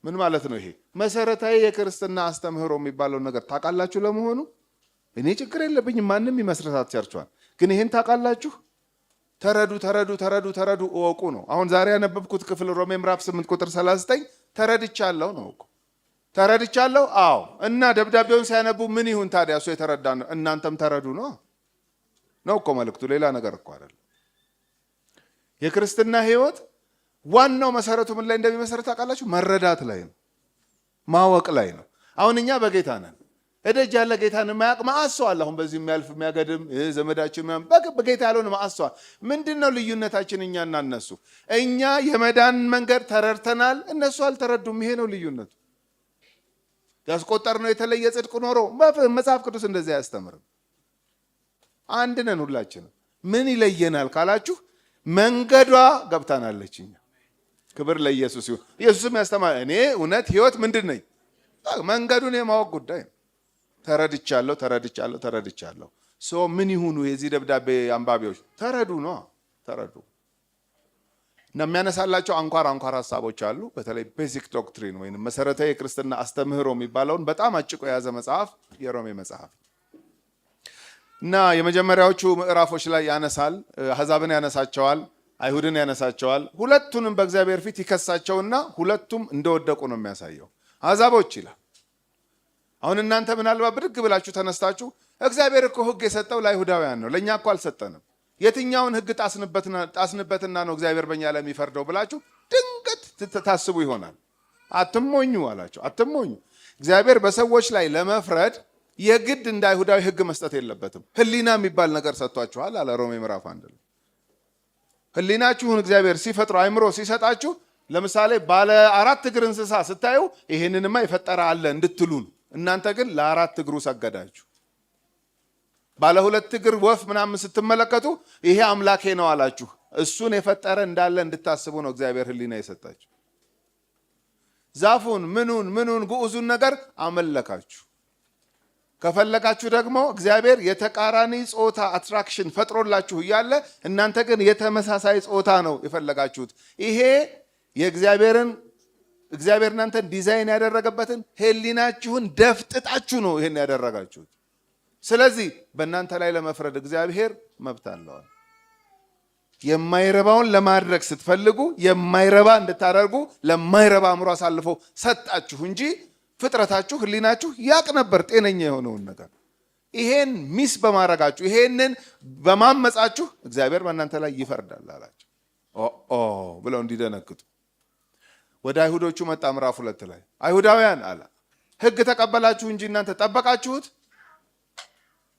ምን ማለት ነው? ይሄ መሰረታዊ የክርስትና አስተምህሮ የሚባለው ነገር ታውቃላችሁ ለመሆኑ? እኔ ችግር የለብኝም ማንም ይመስረታት ቸርቿን፣ ግን ይሄን ታውቃላችሁ? ተረዱ እወቁ ነው። አሁን ዛሬ ያነበብኩት ክፍል ሮሜ ምዕራፍ 8 ቁጥር 39 ተረድቻለሁ ነው እኮ። ተረድቻለሁ። አዎ። እና ደብዳቤውን ሲያነቡ ምን ይሁን ታዲያ? እሱ የተረዳ ነው፣ እናንተም ተረዱ ነው እኮ መልእክቱ። ሌላ ነገር እኮ አይደለም። የክርስትና ህይወት ዋናው መሰረቱ ምን ላይ እንደሚመሰረት ታውቃላችሁ? መረዳት ላይ ነው፣ ማወቅ ላይ ነው። አሁን እኛ በጌታ ነን። እደጅ ያለ ጌታን የማያውቅ ማአሰው አለ። አሁን በዚህ የሚያልፍ የሚያገድም ዘመዳችን በጌታ ያልሆነ ማአሰው። ምንድነው ልዩነታችን እኛና እነሱ? እኛ የመዳን መንገድ ተረድተናል፣ እነሱ አልተረዱም። ይሄ ነው ልዩነቱ። ያስቆጠርነው የተለየ ጽድቅ ኖሮ መጽሐፍ ቅዱስ እንደዚህ አያስተምርም። አንድ ነን ሁላችንም። ምን ይለየናል ካላችሁ መንገዷ ገብታናለች። እኛ ክብር ለኢየሱስ ይሁን። ኢየሱስም ያስተማረ እኔ እውነት ህይወት ምንድን ነኝ? መንገዱን የማወቅ ጉዳይ ነው። ተረድቻለሁ። ምን ይሁኑ የዚህ ደብዳቤ አንባቢዎች? ተረዱ እና የሚያነሳላቸው አንኳር ሀሳቦች አሉ። በተለይ ቤዚክ ዶክትሪን ወይም መሰረታዊ የክርስትና አስተምህሮ የሚባለውን በጣም አጭቆ የያዘ መጽሐፍ የሮሜ መጽሐፍ እና የመጀመሪያዎቹ ምዕራፎች ላይ ያነሳል። አሕዛብን ያነሳቸዋል፣ አይሁድን ያነሳቸዋል። ሁለቱንም በእግዚአብሔር ፊት ይከሳቸውና ሁለቱም እንደወደቁ ነው የሚያሳየው። አሕዛቦች ይላል። አሁን እናንተ ምናልባት ብድግ ብላችሁ ተነስታችሁ እግዚአብሔር እኮ ሕግ የሰጠው ለአይሁዳውያን ነው፣ ለእኛ እኮ አልሰጠንም፣ የትኛውን ሕግ ጣስንበትና ነው እግዚአብሔር በእኛ ላይ የሚፈርደው ብላችሁ ድንገት ታስቡ ይሆናል። አትሞኙ አላቸው። አትሞኙ። እግዚአብሔር በሰዎች ላይ ለመፍረድ የግድ እንደ አይሁዳዊ ሕግ መስጠት የለበትም። ህሊና የሚባል ነገር ሰጥቷችኋል አለ ሮሜ ምዕራፍ 1። ህሊናችሁን እግዚአብሔር ሲፈጥሩ አእምሮ ሲሰጣችሁ፣ ለምሳሌ ባለ 4 እግር እንስሳ ስታዩ ይሄንንማ የፈጠረ አለ እንድትሉን፣ እናንተ ግን ለ4 እግሩ ሰገዳችሁ። ባለ 2 እግር ወፍ ምናምን ስትመለከቱ ይሄ አምላኬ ነው አላችሁ። እሱን የፈጠረ እንዳለ እንድታስቡ ነው እግዚአብሔር ህሊና የሰጣችሁ። ዛፉን ምኑን ግዑዙን ነገር አመለካችሁ። ከፈለጋችሁ ደግሞ እግዚአብሔር የተቃራኒ ጾታ አትራክሽን ፈጥሮላችሁ እያለ እናንተ ግን የተመሳሳይ ጾታ ነው የፈለጋችሁት። ይሄ እግዚአብሔር እናንተን ዲዛይን ያደረገበትን ሕሊናችሁን ደፍጥጣችሁ ነው ይሄን ያደረጋችሁት። ስለዚህ በእናንተ ላይ ለመፍረድ እግዚአብሔር መብት አለዋል። የማይረባውን ለማድረግ ስትፈልጉ የማይረባ እንድታደርጉ ለማይረባ አእምሮ አሳልፎ ሰጣችሁ እንጂ ፍጥረታችሁ ሕሊናችሁ ያቅ ነበር ጤነኛ የሆነውን ነገር። ይሄን ሚስ በማድረጋችሁ ይሄንን በማመጻችሁ እግዚአብሔር በእናንተ ላይ ይፈርዳል አላቸው። ብለው እንዲደነግጡ ወደ አይሁዶቹ መጣ። ምዕራፍ 2 ላይ አይሁዳውያን አለ ሕግ ተቀበላችሁ እንጂ እናንተ ጠበቃችሁት?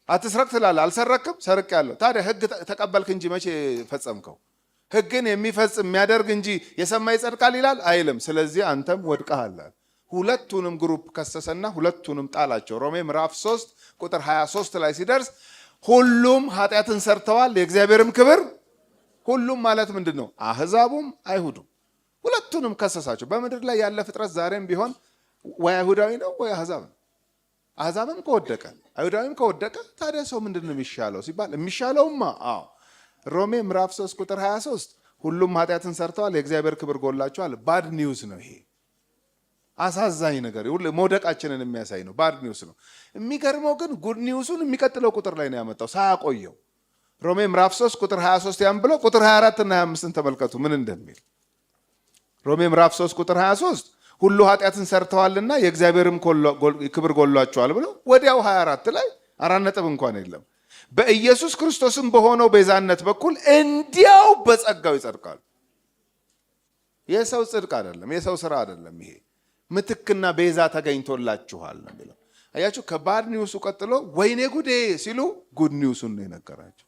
አትስረቅ ትላለህ፣ አልሰረክም፣ ሰርቄአለሁ። ታዲያ ሕግ ተቀበልክ እንጂ መቼ ፈጸምከው? ሕግን የሚፈጽም የሚያደርግ እንጂ የሰማ ይጸድቃል ይላል አይልም። ስለዚህ አንተም ወድቀሃል። ሁለቱንም ግሩፕ ከሰሰና ሁለቱንም ጣላቸው። ሮሜ ምዕራፍ 3 ቁጥር 23 ላይ ሲደርስ ሁሉም ኃጢአትን ሰርተዋል የእግዚአብሔርም ክብር፣ ሁሉም ማለት ምንድን ነው? አህዛቡም አይሁዱም፣ ሁለቱንም ከሰሳቸው። በምድር ላይ ያለ ፍጥረት ዛሬም ቢሆን ወይ አይሁዳዊ ነው ወይ አህዛብ ነው። አህዛብም ከወደቀ አይሁዳዊም ከወደቀ ታዲያ ሰው ምንድን ነው የሚሻለው ሲባል የሚሻለውማ ሮሜ ምዕራፍ 3 ቁጥር 23 ሁሉም ኃጢአትን ሰርተዋል የእግዚአብሔር ክብር ጎላቸዋል። ባድ ኒውስ ነው ይሄ። አሳዛኝ ነገር መውደቃችንን የሚያሳይ ነው። ባድ ኒውስ ነው። የሚገርመው ግን ጉድ ኒውሱን የሚቀጥለው ቁጥር ላይ ነው ያመጣው ሳያቆየው። ሮሜ ምዕራፍ 3 ቁጥር 23 ያን ብሎ ቁጥር 24 እና 25ን ተመልከቱ ምን እንደሚል። ሮሜ ምዕራፍ 3 ቁጥር 23 ሁሉ ኃጢአትን ሰርተዋልና የእግዚአብሔርም ክብር ጎሏቸዋል ብሎ ወዲያው 24 ላይ 4 ነጥብ እንኳን የለም በኢየሱስ ክርስቶስም በሆነው ቤዛነት በኩል እንዲያው በጸጋው ይጸድቃሉ። የሰው ጽድቅ አይደለም፣ የሰው ስራ አይደለም። ይሄ ምትክና ቤዛ ተገኝቶላችኋል ነው የሚለው። አያችሁ፣ ከባድ ኒውሱ ቀጥሎ ወይኔ ጉዴ ሲሉ ጉድ ኒውሱን ነው የነገራቸው።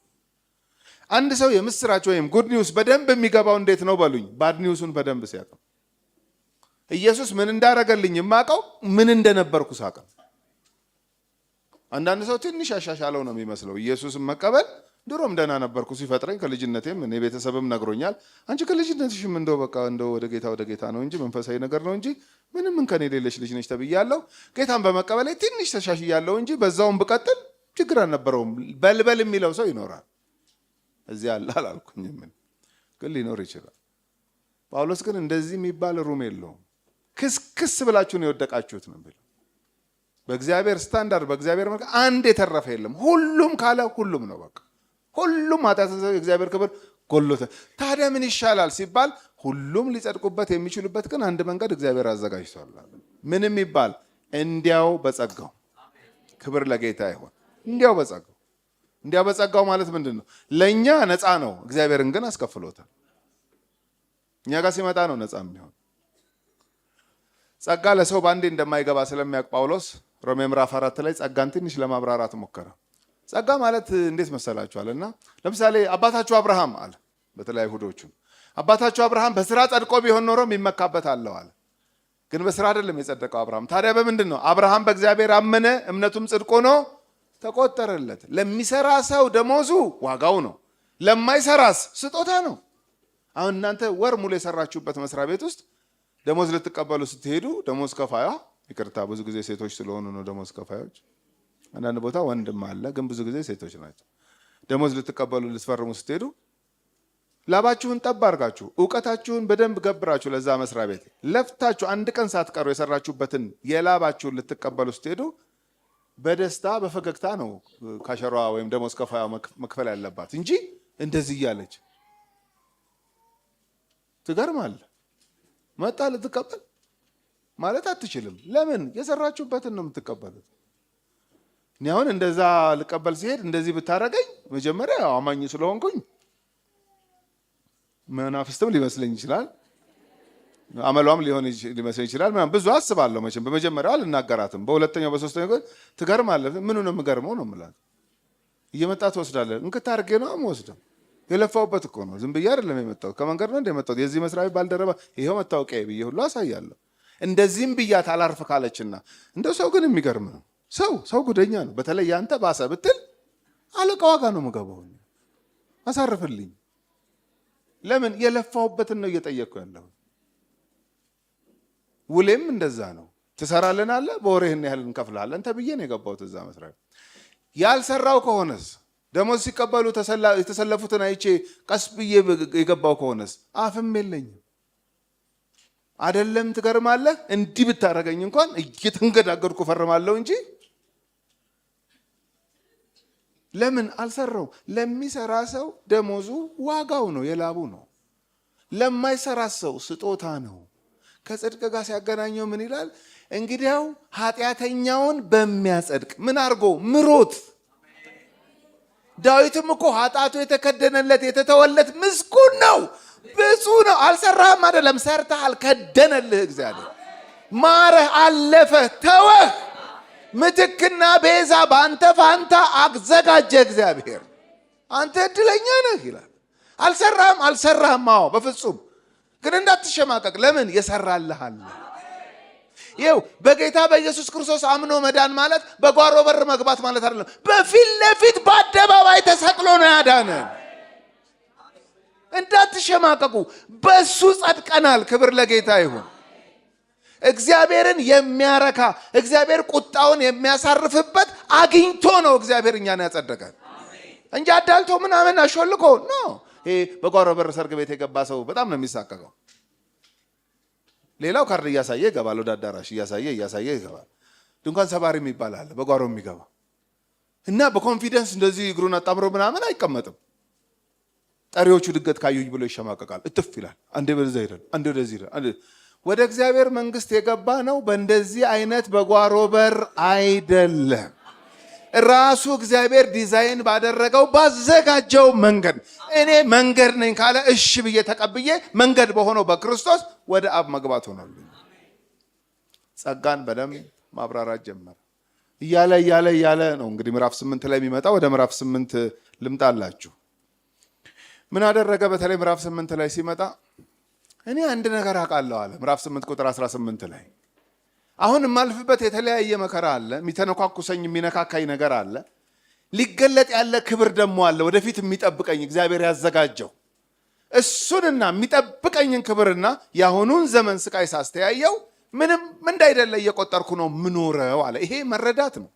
አንድ ሰው የምስራች ወይም ጉድ ኒውስ በደንብ የሚገባው እንዴት ነው በሉኝ? ባድ ኒውሱን በደንብ ሲያውቀው። ኢየሱስ ምን እንዳረገልኝ የማውቀው ምን እንደነበርኩ ሳውቀው። አንዳንድ ሰው ትንሽ ያሻሻለው ነው የሚመስለው ኢየሱስን መቀበል። ድሮም ደህና ነበርኩ ሲፈጥረኝ ከልጅነቴም እኔ ቤተሰብም ነግሮኛል። አንቺ ከልጅነትሽም እንደው በቃ እንደው ወደ ጌታ ነው እንጂ መንፈሳዊ ነገር ነው እንጂ ምንም እንከን የሌለሽ ልጅ ነሽ ተብያለሁ። ጌታን በመቀበል ላይ ትንሽ ተሻሽያለሁ እንጂ በዛውም ብቀጥል ችግር አልነበረውም። በልበል የሚለው ሰው ይኖራል። እዚህ አለ አላልኩኝም፣ ግን ሊኖር ይችላል። ጳውሎስ ግን እንደዚህ የሚባል ሩም የለውም። ክስክስ ብላችሁ ነው የወደቃችሁት ነው የሚለው። በእግዚአብሔር ስታንዳርድ በእግዚአብሔር መልክ አንድ የተረፈ የለም። ሁሉም ካለ ሁሉም ነው በቃ ሁሉም ኃጢአት የእግዚአብሔር ክብር ጎሎተ። ታዲያ ምን ይሻላል ሲባል ሁሉም ሊጸድቁበት የሚችሉበት ግን አንድ መንገድ እግዚአብሔር አዘጋጅቷል። ምንም ይባል እንዲያው በጸጋው። ክብር ለጌታ ይሁን። እንዲያው በጸጋው። እንዲያው በጸጋው ማለት ምንድን ነው? ለእኛ ነፃ ነው፣ እግዚአብሔርን ግን አስከፍሎታል። እኛ ጋር ሲመጣ ነው ነፃ የሚሆን። ጸጋ ለሰው በአንዴ እንደማይገባ ስለሚያውቅ ጳውሎስ ሮሜ ምዕራፍ 4 ላይ ጸጋን ትንሽ ለማብራራት ሞከረ። ጸጋ ማለት እንዴት መሰላችኋል? እና ለምሳሌ አባታችሁ አብርሃም አለ፣ በተለይ አይሁዶቹ አባታችሁ አብርሃም በስራ ጸድቆ ቢሆን ኖሮ የሚመካበት አለው አለ። ግን በስራ አይደለም የጸደቀው አብርሃም። ታዲያ በምንድን ነው? አብርሃም በእግዚአብሔር አመነ፣ እምነቱም ጽድቅ ሆኖ ተቆጠረለት። ለሚሰራ ሰው ደሞዙ ዋጋው ነው፣ ለማይሰራስ ስጦታ ነው። አሁን እናንተ ወር ሙሉ የሰራችሁበት መስሪያ ቤት ውስጥ ደሞዝ ልትቀበሉ ስትሄዱ ደሞዝ ከፋያ ይቅርታ፣ ብዙ ጊዜ ሴቶች ስለሆኑ ነው ደሞዝ ከፋዮች። አንዳንድ ቦታ ወንድም አለ፣ ግን ብዙ ጊዜ ሴቶች ናቸው። ደሞዝ ልትቀበሉ ልትፈርሙ ስትሄዱ ላባችሁን ጠብ አድርጋችሁ እውቀታችሁን በደንብ ገብራችሁ ለዛ መስሪያ ቤት ለፍታችሁ አንድ ቀን ሳትቀሩ የሰራችሁበትን የላባችሁን ልትቀበሉ ስትሄዱ በደስታ በፈገግታ ነው ካሸሯ ወይም ደሞዝ ከፋያ መክፈል ያለባት እንጂ እንደዚህ እያለች ትገርማለህ። መጣ ልትቀበል ማለት አትችልም። ለምን? የሰራችሁበትን ነው የምትቀበሉት። እኔ አሁን እንደዛ ልቀበል ሲሄድ እንደዚህ ብታረገኝ መጀመሪያ አማኝ ስለሆንኩኝ መናፍስትም ሊመስለኝ ይችላል፣ አመሏም ሊመስለኝ ይችላል። ብዙ አስባለሁ። መቼም በመጀመሪያው አልናገራትም፣ በሁለተኛው በሶስተኛው ግን ትገርማለህ። ምኑ ነው የምገርመው ነው የምላት። እየመጣ ትወስዳለህ። እንክት አድርጌ ነው የምወስደው። የለፋውበት እኮ ነው። ዝም ብዬ አይደለም የመጣሁት። ከመንገድ ነው እንደመጣሁት። የዚህ መስሪያ ቤት ባልደረባ ይሄው መታወቂያ ብዬ ሁሉ አሳያለሁ። እንደዚህም ብያት አላርፍ ካለችና እንደው ሰው ግን የሚገርም ነው። ሰው ጉደኛ ነው። በተለይ ያንተ ባሰ ብትል አለቃ ዋጋ ነው የምገባው። አሳርፍልኝ። ለምን? የለፋውበትን ነው እየጠየቅኩ ያለሁ። ውሌም እንደዛ ነው። ትሰራልናለህ፣ በወሬህን ያህል እንከፍልሃለን ተብዬ ነው የገባሁት እዛ መስሪያ ቤት። ያልሰራው ከሆነስ ደሞዝ ሲቀበሉ የተሰለፉትን አይቼ ቀስ ብዬ የገባው ከሆነስ አፍም የለኝም። አይደለም ትገርማለህ፣ እንዲህ ብታረገኝ እንኳን እየተንገዳገድኩ ፈርማለሁ እንጂ ለምን አልሰራው? ለሚሰራ ሰው ደሞዙ ዋጋው ነው፣ የላቡ ነው። ለማይሰራ ሰው ስጦታ ነው። ከጽድቅ ጋር ሲያገናኘው ምን ይላል? እንግዲያው ኃጢአተኛውን በሚያጸድቅ ምን አድርጎ ምሮት። ዳዊትም እኮ ኃጢአቱ የተከደነለት የተተወለት ምስጉን ነው፣ ብፁዕ ነው። አልሰራህም አይደለም፣ ሰርተሃል፣ ከደነልህ እግዚአብሔር። ማረህ፣ አለፈህ፣ ተወህ። ምትክና ቤዛ በአንተ ፋንታ አዘጋጀ እግዚአብሔር። አንተ እድለኛ ነህ ይላል። አልሰራህም። አዎ በፍጹም ግን እንዳትሸማቀቅ። ለምን? የሰራልሃል። ይኸው በጌታ በኢየሱስ ክርስቶስ አምኖ መዳን ማለት በጓሮ በር መግባት ማለት አይደለም። በፊት ለፊት በአደባባይ ተሰቅሎ ነው ያዳነን። እንዳትሸማቀቁ። በሱ ጸድቀናል። ክብር ለጌታ ይሁን። እግዚአብሔርን የሚያረካ እግዚአብሔር ቁጣውን የሚያሳርፍበት አግኝቶ ነው እግዚአብሔር እኛን ያጸደቀን እንጂ አዳልቶ ምናምን አሾልኮ ነው። ይሄ በጓሮ በር ሰርግ ቤት የገባ ሰው በጣም ነው የሚሳቀቀው። ሌላው ካርድ እያሳየ ይገባል፣ ወደ አዳራሽ እያሳየ ይገባል። ድንኳን ሰባሪ የሚባል አለ በጓሮ የሚገባ እና በኮንፊደንስ እንደዚህ እግሩን አጣምሮ ምናምን አይቀመጥም። ጠሪዎቹ ድገት ካዩኝ ብሎ ይሸማቀቃል፣ እጥፍ ይላል። አንዴ በዛ ይላል፣ አንዴ ወደዚህ ይላል። ወደ እግዚአብሔር መንግስት የገባ ነው በእንደዚህ አይነት በጓሮ በር አይደለም። ራሱ እግዚአብሔር ዲዛይን ባደረገው ባዘጋጀው መንገድ። እኔ መንገድ ነኝ ካለ እሺ ብዬ ተቀብዬ መንገድ በሆነው በክርስቶስ ወደ አብ መግባት ሆነልኝ። ጸጋን በደንብ ማብራራት ጀመረ። እያለ ነው እንግዲህ ምዕራፍ 8 ላይ የሚመጣ። ወደ ምዕራፍ 8 ልምጣላችሁ። ምን አደረገ? በተለይ ምዕራፍ 8 ላይ ሲመጣ እኔ አንድ ነገር አውቃለሁ አለ። ምዕራፍ 8 ቁጥር 18 ላይ አሁን የማልፍበት የተለያየ መከራ አለ፣ የሚተነኳኩሰኝ የሚነካካኝ ነገር አለ። ሊገለጥ ያለ ክብር ደግሞ አለ ወደፊት የሚጠብቀኝ እግዚአብሔር ያዘጋጀው። እሱንና የሚጠብቀኝን ክብርና የአሁኑን ዘመን ስቃይ ሳስተያየው ምንም እንዳይደለ እየቆጠርኩ ነው ምኖረው አለ። ይሄ መረዳት ነው።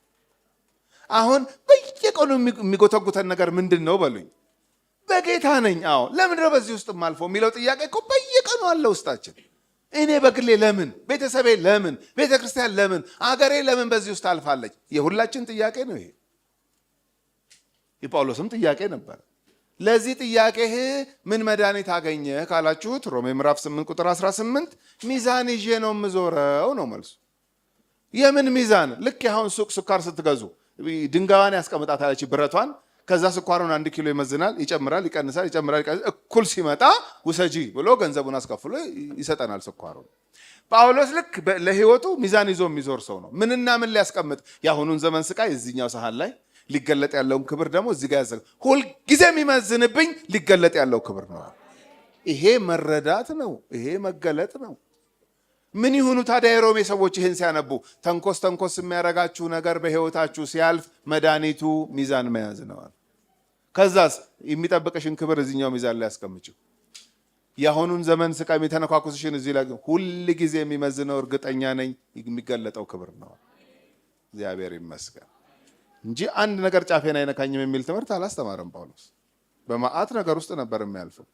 አሁን በየቀኑ የሚጎተጉተን ነገር ምንድን ነው በሉኝ? በጌታ ነኝ። አዎ ለምንድነው በዚህ ውስጥ የማልፈው የሚለው ጥያቄ እኮ በየቀኑ አለ ውስጣችን። እኔ በግሌ ለምን፣ ቤተሰቤ ለምን፣ ቤተ ክርስቲያን ለምን፣ አገሬ ለምን በዚህ ውስጥ አልፋለች? የሁላችን ጥያቄ ነው ይሄ። የጳውሎስም ጥያቄ ነበር። ለዚህ ጥያቄህ ምን መድኃኒት አገኘ ካላችሁት ሮሜ ምዕራፍ 8 ቁጥር 18 ሚዛን ይዤ ነው የምዞረው ነው መልሱ። የምን ሚዛን? ልክ አሁን ሱቅ ስኳር ስትገዙ ድንጋዋን ያስቀምጣታለች ብረቷን። ከዛ ስኳሩን 1 ኪሎ ይመዝናል፣ ይጨምራል፣ ይቀንሳል፣ ይጨምራል፣ እኩል ሲመጣ ውሰጂ ብሎ ገንዘቡን አስከፍሎ ይሰጠናል ስኳሩን። ጳውሎስ ልክ ለህይወቱ ሚዛን ይዞ የሚዞር ሰው ነው። ምንና ምን ሊያስቀምጥ? የአሁኑን ዘመን ስቃይ እዚህኛው ሰሃን ላይ፣ ሊገለጥ ያለውን ክብር ደግሞ እዚህ ጋር ያዘ። ሁልጊዜ የሚመዝንብኝ ሊገለጥ ያለው ክብር ነው። ይሄ መረዳት ነው። ይሄ መገለጥ ነው። ምን ይሁኑ ታዲያ የሮሜ ሰዎች ይህን ሲያነቡ? ተንኮስ የሚያረጋችሁ ነገር በህይወታችሁ ሲያልፍ መድኃኒቱ ሚዛን መያዝ ነው። ከዛስ የሚጠብቅሽን ክብር እዚህኛው ሚዛን ላይ ያስቀምጪው። የአሁኑን ዘመን ስቃይ የሚተነኳኩስሽን እዚህ ላይ ሁል ጊዜ የሚመዝነው እርግጠኛ ነኝ የሚገለጠው ክብር ነው። እግዚአብሔር ይመስገን እንጂ አንድ ነገር ጫፌን አይነካኝም የሚል ትምህርት አላስተማረም ጳውሎስ። በመዓት ነገር ውስጥ ነበር የሚያልፈው።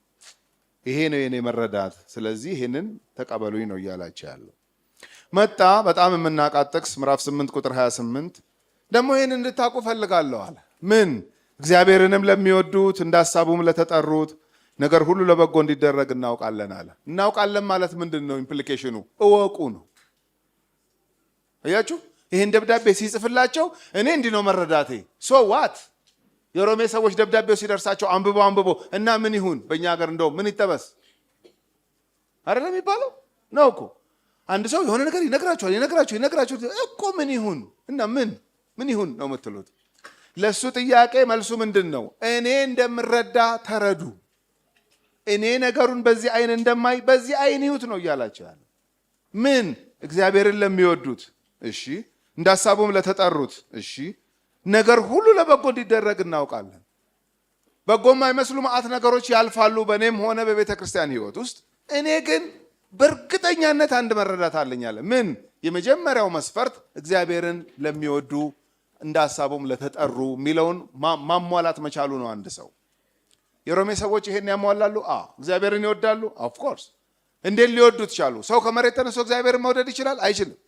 ይሄ ነው የኔ መረዳት፣ ስለዚህ ይሄንን ተቀበሉኝ ነው እያላቸው ያለው። መጣ በጣም የምናውቃት ጥቅስ ምዕራፍ 8 ቁጥር 28 ደግሞ ይሄን እንድታውቁ ፈልጋለሁ አለ። ምን? እግዚአብሔርንም ለሚወዱት እንደ ሐሳቡም ለተጠሩት ነገር ሁሉ ለበጎ እንዲደረግ እናውቃለን አለ። እናውቃለን ማለት ምንድን ነው? ኢምፕሊኬሽኑ እወቁ ነው። አያችሁ? ይሄን ደብዳቤ ሲጽፍላቸው እኔ እንዲህ ነው መረዳቴ። ሶ ዋት የሮሜ ሰዎች ደብዳቤው ሲደርሳቸው አንብቦ እና ምን ይሁን? በእኛ ሀገር እንደው ምን ይጠበስ አይደለም የሚባለው ነው እኮ። አንድ ሰው የሆነ ነገር ይነግራችኋል እኮ ምን ይሁን እና ምን ይሁን ነው የምትሉት። ለሱ ጥያቄ መልሱ ምንድን ነው? እኔ እንደምረዳ ተረዱ። እኔ ነገሩን በዚህ አይን እንደማይ በዚህ አይን ይሁት ነው እያላቸው ያለ። ምን? እግዚአብሔርን ለሚወዱት እሺ፣ እንደ ሐሳቡም ለተጠሩት እሺ፣ ነገር ሁሉ ለበጎ እንዲደረግ እናውቃለን። በጎ የማይመስሉ መዓት ነገሮች ያልፋሉ በእኔም ሆነ በቤተ ክርስቲያን ህይወት ውስጥ። እኔ ግን በእርግጠኛነት አንድ መረዳት አለኝ አለ። ምን? የመጀመሪያው መስፈርት እግዚአብሔርን ለሚወዱ እንደ ሐሳቡም ለተጠሩ የሚለውን ማሟላት መቻሉ ነው። አንድ ሰው የሮሜ ሰዎች ይሄን ያሟላሉ? እግዚአብሔርን ይወዳሉ? ኦፍ ኮርስ። እንዴት ሊወዱት ቻሉ? ሰው ከመሬት ተነስቶ እግዚአብሔርን መውደድ ይችላል? አይችልም።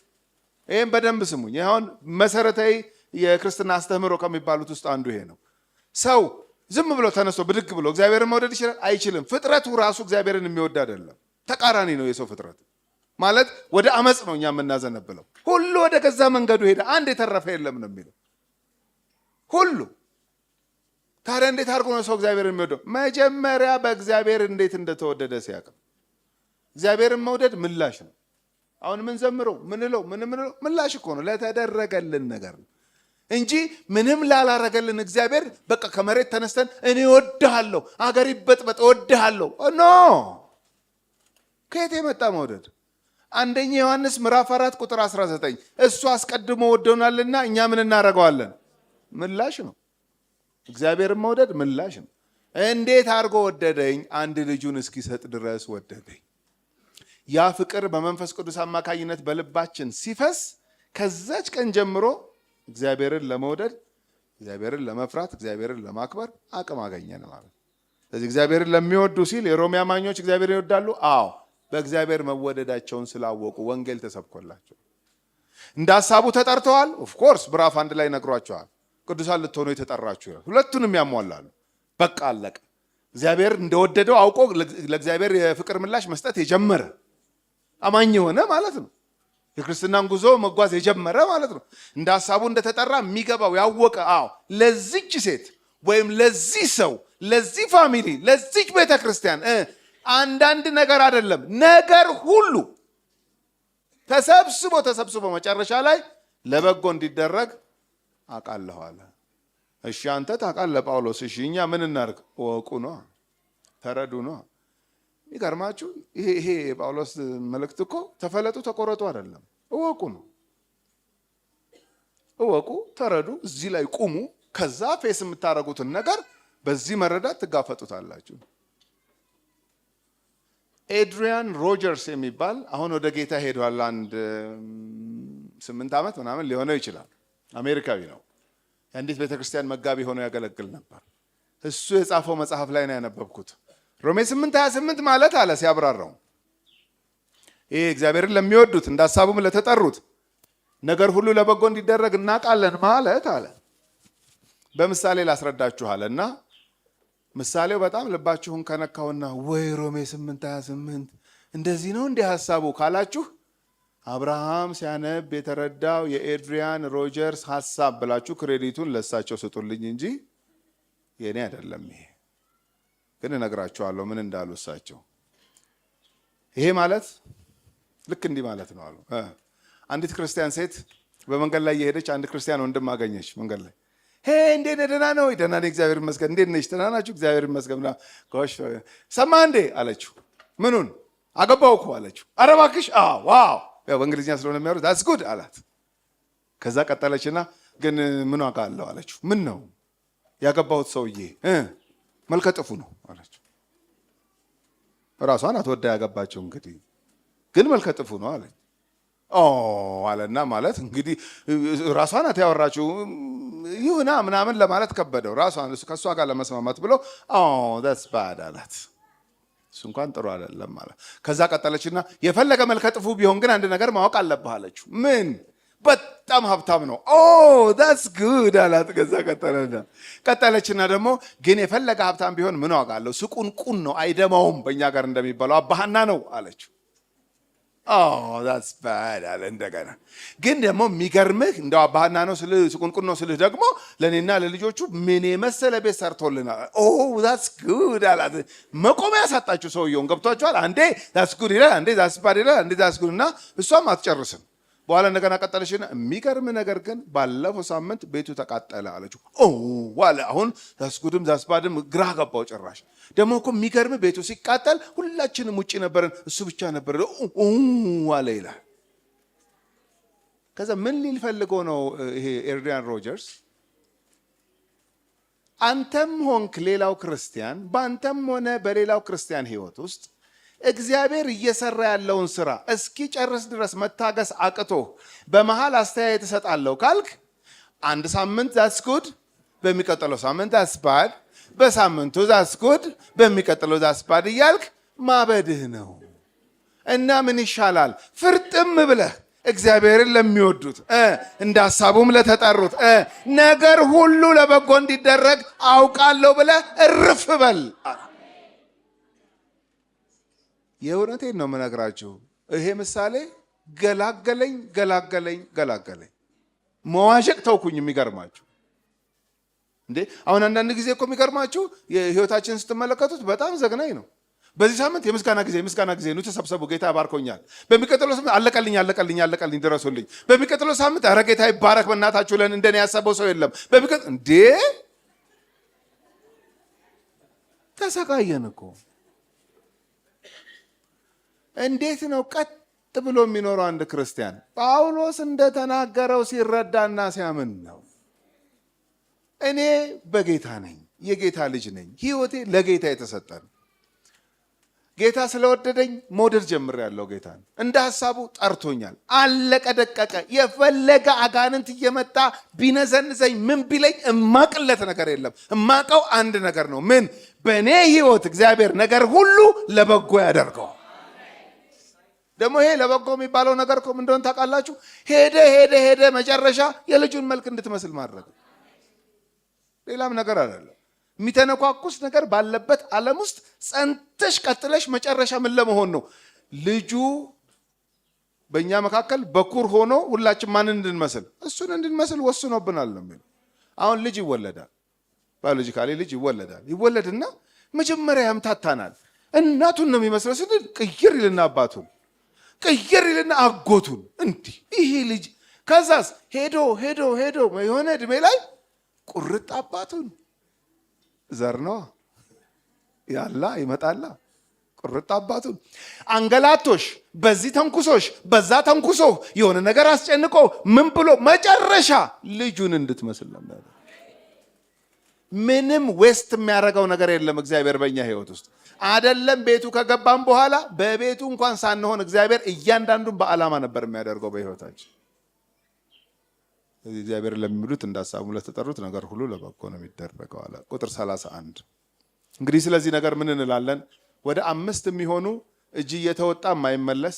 ይሄን በደንብ ስሙኝ። አሁን መሰረታዊ የክርስትና አስተምህሮ ከሚባሉት ውስጥ አንዱ ይሄ ነው። ሰው ዝም ብሎ ተነስቶ ብድግ ብሎ እግዚአብሔርን መውደድ ይችላል? አይችልም። ፍጥረቱ ራሱ እግዚአብሔርን የሚወድ አይደለም። ተቃራኒ ነው የሰው ፍጥረት ማለት። ወደ አመጽ ነው እኛ የምናዘነብለው። ሁሉ ወደ ገዛ መንገዱ ሄደ፣ አንድ የተረፈ የለም ነው የሚለው ሁሉ። ታዲያ እንዴት አድርጎ ነው ሰው እግዚአብሔርን የሚወደው? መጀመሪያ በእግዚአብሔር እንዴት እንደተወደደ ሲያውቅ። እግዚአብሔርን መውደድ ምላሽ ነው። አሁን ምን ዘምረው ምንለው ምላሽ እኮ ነው ለተደረገልን ነገር ነው እንጂ ምንም ላላረገልን እግዚአብሔር በቃ ከመሬት ተነስተን እኔ እወድሃለሁ አገር ይበጥበጥ እወድሃለሁ ኖ። ከየት የመጣ መውደድ? አንደኛ ዮሐንስ ምዕራፍ 4 ቁጥር 19 እሱ አስቀድሞ ወዶናልና እኛ ምን እናደርገዋለን? ምላሽ ነው። እግዚአብሔርን መውደድ ምላሽ ነው። እንዴት አድርጎ ወደደኝ? አንድ ልጁን እስኪሰጥ ድረስ ወደደኝ። ያ ፍቅር በመንፈስ ቅዱስ አማካኝነት በልባችን ሲፈስ ከዛች ቀን ጀምሮ እግዚአብሔርን ለመውደድ፣ እግዚአብሔርን ለመፍራት፣ እግዚአብሔርን ለማክበር አቅም አገኘን ማለት። ስለዚህ እግዚአብሔርን ለሚወዱ ሲል የሮሜ አማኞች እግዚአብሔርን ይወዳሉ። በእግዚአብሔር መወደዳቸውን ስላወቁ ወንጌል ተሰብኮላቸው እንደ ሐሳቡ ተጠርተዋል። ኦፍኮርስ ምዕራፍ 1 ላይ ነግሯቸዋል። ቅዱሳን ልትሆኑ የተጠራችሁ ይላል። ሁለቱንም ያሟላሉ። በቃ አለቀ። እግዚአብሔር እንደወደደው አውቆ ለእግዚአብሔር የፍቅር ምላሽ መስጠት የጀመረ አማኝ የሆነ ማለት ነው። የክርስትናን ጉዞ መጓዝ የጀመረ ማለት ነው። እንደ ሐሳቡ እንደተጠራ የሚገባው ያወቀ ለዚች ሴት ወይም ለዚህ ሰው፣ ለዚህ ፋሚሊ፣ ለዚች ቤተ ክርስቲያን አንዳንድ ነገር አይደለም ነገር ሁሉ ተሰብስቦ መጨረሻ ላይ ለበጎ እንዲደረግ አውቃለሁ አለ። እሺ አንተ ታውቃለህ ጳውሎስ። እሺ እኛ ምን እናድርግ? እወቁ ነው፣ ተረዱ ነው። ይገርማችሁ ይሄ ጳውሎስ መልእክት እኮ ተፈለጡ ተቆረጡ አይደለም፣ እወቁ ነው። እወቁ፣ ተረዱ፣ እዚህ ላይ ቁሙ። ከዛ ፌስ የምታደርጉትን ነገር በዚህ መረዳት ትጋፈጡታላችሁ። ኤድሪያን ሮጀርስ የሚባል አሁን ወደ ጌታ ሄዷል። አንድ 8 ዓመት ምናምን ሊሆነው ይችላል። አሜሪካዊ ነው። የአንዲት ቤተክርስቲያን መጋቢ ሆኖ ያገለግል ነበር። እሱ የጻፈው መጽሐፍ ላይ ነው ያነበብኩት። ሮሜ 8:28 ማለት አለ ሲያብራራው፣ ይሄ እግዚአብሔርን ለሚወዱት እንደ ሐሳቡም ለተጠሩት ነገር ሁሉ ለበጎ እንዲደረግ እናውቃለን ማለት አለ። በምሳሌ ላስረዳችኋልና ምሳሌው በጣም ልባችሁን ከነካውና ወይ ሮሜ 8:28 እንደዚህ ነው እንዲህ ሐሳቡ ካላችሁ አብርሃም ሲያነብ የተረዳው የኤድሪያን ሮጀርስ ሐሳብ ብላችሁ ክሬዲቱን ለሳቸው ስጡልኝ እንጂ የኔ አይደለም። ይሄ ግን እነግራችኋለሁ ምን እንዳሉ እሳቸው። ይሄ ማለት ልክ እንዲህ ማለት ነው አሉ። አንዲት ክርስቲያን ሴት በመንገድ ላይ የሄደች አንድ ክርስቲያን ወንድም አገኘች መንገድ ላይ። እንዴት ነህ? ደህና ነው? ደህና ነኝ እግዚአብሔር ይመስገን። እንዴት ነሽ? ደህና ናችሁ? እግዚአብሔር ይመስገን። ጎሽ ሰማህ እንዴ አለችው። ምኑን? አገባው እኮ አለችው። ኧረ እባክሽ ዋው ያው በእንግሊዝኛ ስለሆነ የሚያወሩት ዳትስ ጉድ አላት። ከዛ ቀጠለችና ግን ምን ዋጋ አለው አለችው። ምን ነው? ያገባሁት ሰውዬ መልከ ጥፉ ነው አለችው። ራሷን አትወዳ ያገባቸው እንግዲህ ግን መልከ ጥፉ ነው አለች። አለና ማለት እንግዲህ ራሷን አትያወራችው ይሁና ምናምን ለማለት ከበደው። ራሷን ከሷ ጋር ለመስማማት ብሎ that's bad አላት። እሱ እንኳን ጥሩ አይደለም ማለት። ከዛ ቀጠለችና የፈለገ መልከ ጥፉ ቢሆን ግን አንድ ነገር ማወቅ አለብህ አለችው። ምን? በጣም ሀብታም ነው። that's good አላት። ከዛ ቀጠለችና ደግሞ ግን የፈለገ ሀብታም ቢሆን ምን ዋጋ አለው? ስቁንቁን ነው አይደማውም፣ በእኛ ጋር እንደሚባለው አባሃና ነው አለችው። that's bad አለ። እንደገና ግን ደግሞ የሚገርምህ እንደው አባሃና ነው ስልህ ስቁንቁን ነው ስልህ ደግሞ ለእኔና ለልጆቹ ምን የመሰለ ቤት ሰርቶልናል። that's good አላት። መቆሚያ ያሳጣችሁ ሰውየውን ገብቷችኋል። አንዴ that's good ይላል፣ አንዴ that's bad ይላል፣ አንዴ that's good እና እሷም አትጨርስም። በኋላ እንደገና ቀጠለችና የሚገርም ነገር ግን ባለፈው ሳምንት ቤቱ ተቃጠለ አለችው። ዋለ አሁን ዛስጉድም ዛስባድም ግራ ገባው። ጭራሽ ደግሞ እኮ የሚገርም ቤቱ ሲቃጠል ሁላችንም ውጪ ነበርን፣ እሱ ብቻ ነበር ዋለ ይላል። ከዛ ምን ሊል ፈልጎ ነው ይሄ ኤድሪያን ሮጀርስ? አንተም ሆንክ ሌላው ክርስቲያን፣ በአንተም ሆነ በሌላው ክርስቲያን ህይወት ውስጥ እግዚአብሔር እየሰራ ያለውን ስራ እስኪ ጨርስ ድረስ መታገስ አቅቶ በመሃል አስተያየት እሰጣለሁ ካልክ አንድ ሳምንት that's good፣ በሚቀጥለው ሳምንት that's bad፣ በሳምንቱ that's good፣ በሚቀጥለው that's bad እያልክ ማበድህ ነው። እና ምን ይሻላል? ፍርጥም ብለህ እግዚአብሔርን ለሚወዱት እንደ ሐሳቡም ለተጠሩት ነገር ሁሉ ለበጎ እንዲደረግ አውቃለሁ ብለህ እርፍ በል። የእውነቴን ነው የምነግራችሁ። ይሄ ምሳሌ ገላገለኝ ገላገለኝ ገላገለኝ። መዋዠቅ ተውኩኝ። የሚገርማችሁ እንዴ አሁን አንዳንድ ጊዜ እኮ የሚገርማችሁ የህይወታችንን ስትመለከቱት በጣም ዘግናኝ ነው። በዚህ ሳምንት የምስጋና ጊዜ ነው፣ ተሰብሰቡ፣ ጌታ ባርኮኛል። በሚቀጥለው ሳምንት አለቀልኝ ድረሱልኝ። በሚቀጥለው ሳምንት ኧረ ጌታ ይባረክ በእናታችሁ ለን እንደኔ ያሰበው ሰው የለም። እንዴ ተሰቃየን እኮ። እንዴት ነው ቀጥ ብሎ የሚኖረው አንድ ክርስቲያን? ጳውሎስ እንደተናገረው ሲረዳና ሲያምን ነው። እኔ በጌታ ነኝ፣ የጌታ ልጅ ነኝ፣ ህይወቴ ለጌታ የተሰጠ ነው። ጌታ ስለወደደኝ መውደድ ጀምሬያለሁ። ጌታን እንደ ሐሳቡ ጠርቶኛል። አለቀ ደቀቀ። የፈለገ አጋንንት እየመጣ ቢነዘንዘኝ ምን ቢለኝ እማቅለት ነገር የለም። እማቀው አንድ ነገር ነው። ምን? በእኔ ህይወት እግዚአብሔር ነገር ሁሉ ለበጎ ያደርገዋል። ደግሞ ይሄ ለበጎ የሚባለው ነገር እኮ ምን እንደሆነ ታውቃላችሁ? ሄደ መጨረሻ የልጁን መልክ እንድትመስል ማድረግ፣ ሌላም ነገር አይደለም። የሚተነኳኩስ ነገር ባለበት ዓለም ውስጥ ጸንተሽ ቀጥለሽ መጨረሻ ምን ለመሆን ነው? ልጁ በእኛ መካከል በኩር ሆኖ ሁላችን ማንን እንድንመስል? እሱን እንድንመስል ወስኖብናል ነው የሚለው። አሁን ልጅ ይወለዳል፣ ባዮሎጂካሊ ልጅ ይወለድና መጀመሪያ ያምታታናል። እናቱን ነው የሚመስለው ስንል ቅይር ይልና አባቱን፣ ቅይር ይልና አጎቱን። እንዲህ ይሄ ልጅ ከዛስ ሄዶ የሆነ እድሜ ላይ ቁርጥ አባቱን ዘር ነው ያላ ይመጣላ። ቁርጥ አባቱን አንገላቶሽ፣ በዚህ ተንኩሶሽ፣ በዛ ተንኩሶ የሆነ ነገር አስጨንቆ ምን ብሎ መጨረሻ ልጁን እንድትመስል ነው። ምንም ዌስት የሚያደርገው ነገር የለም እግዚአብሔር በእኛ ህይወት ውስጥ አይደለም። ቤቱ ከገባም በኋላ በቤቱ እንኳን ሳንሆን እግዚአብሔር እያንዳንዱን በዓላማ ነበር የሚያደርገው በህይወታችን። እግዚአብሔር ለሚሉት እንዳሳቡ ለተጠሩት ነገር ሁሉ ለበጎ ነው የሚደረገው አለ። ቁጥር 31 እንግዲህ ስለዚህ ነገር ምን እንላለን? ወደ 5 የሚሆኑ እጅ እየተወጣ የማይመለስ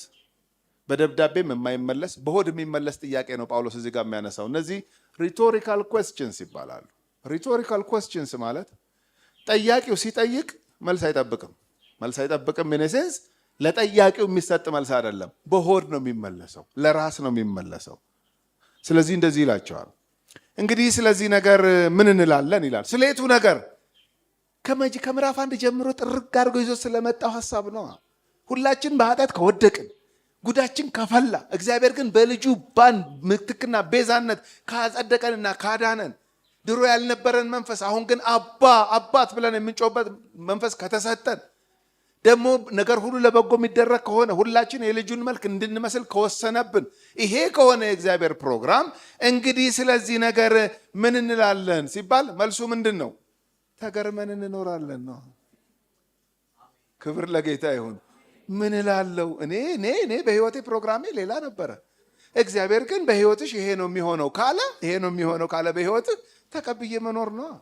በደብዳቤም የማይመለስ በሆድ የሚመለስ ጥያቄ ነው ጳውሎስ እዚህ ጋር የሚያነሳው። እነዚህ ሪቶሪካል ኩዌስችንስ ይባላሉ። ሪቶሪካል ኩዌስችንስ ማለት ጠያቂው ሲጠይቅ መልስ አይጠብቅም። ኢነሴንስ ለጠያቂው የሚሰጥ መልስ አይደለም፣ በሆድ ነው የሚመለሰው፣ ለራስ ነው የሚመለሰው። ስለዚህ እንደዚህ ይላቸዋል። እንግዲህ ስለዚህ ነገር ምን እንላለን ይላል። ስለየቱ ነገር? ከምዕራፍ 1 ጀምሮ ጥርግ አድርጎ ይዞ ስለመጣው ሐሳብ ነው። ሁላችን በኃጢአት ከወደቅን ጉዳችን ከፈላ፣ እግዚአብሔር ግን በልጁ ባን ምትክና ቤዛነት ካጸደቀንና ካዳነን፣ ድሮ ያልነበረን መንፈስ አሁን ግን አባት ብለን የምንጮህበት መንፈስ ከተሰጠን፣ ደግሞ ነገር ሁሉ ለበጎ የሚደረግ ከሆነ ሁላችን የልጁን መልክ እንድንመስል ከወሰነብን፣ ይሄ ከሆነ የእግዚአብሔር ፕሮግራም፣ እንግዲህ ስለዚህ ነገር ምን እንላለን ሲባል መልሱ ምንድን ነው? ተገርመን እንኖራለን ነው። ክብር ለጌታ ይሁን። ምን እላለሁ እኔ በህይወቴ ፕሮግራሜ ሌላ ነበረ። እግዚአብሔር ግን በህይወትሽ ይሄ ነው የሚሆነው ካለ በህይወትህ ተቀብዬ መኖር ነው።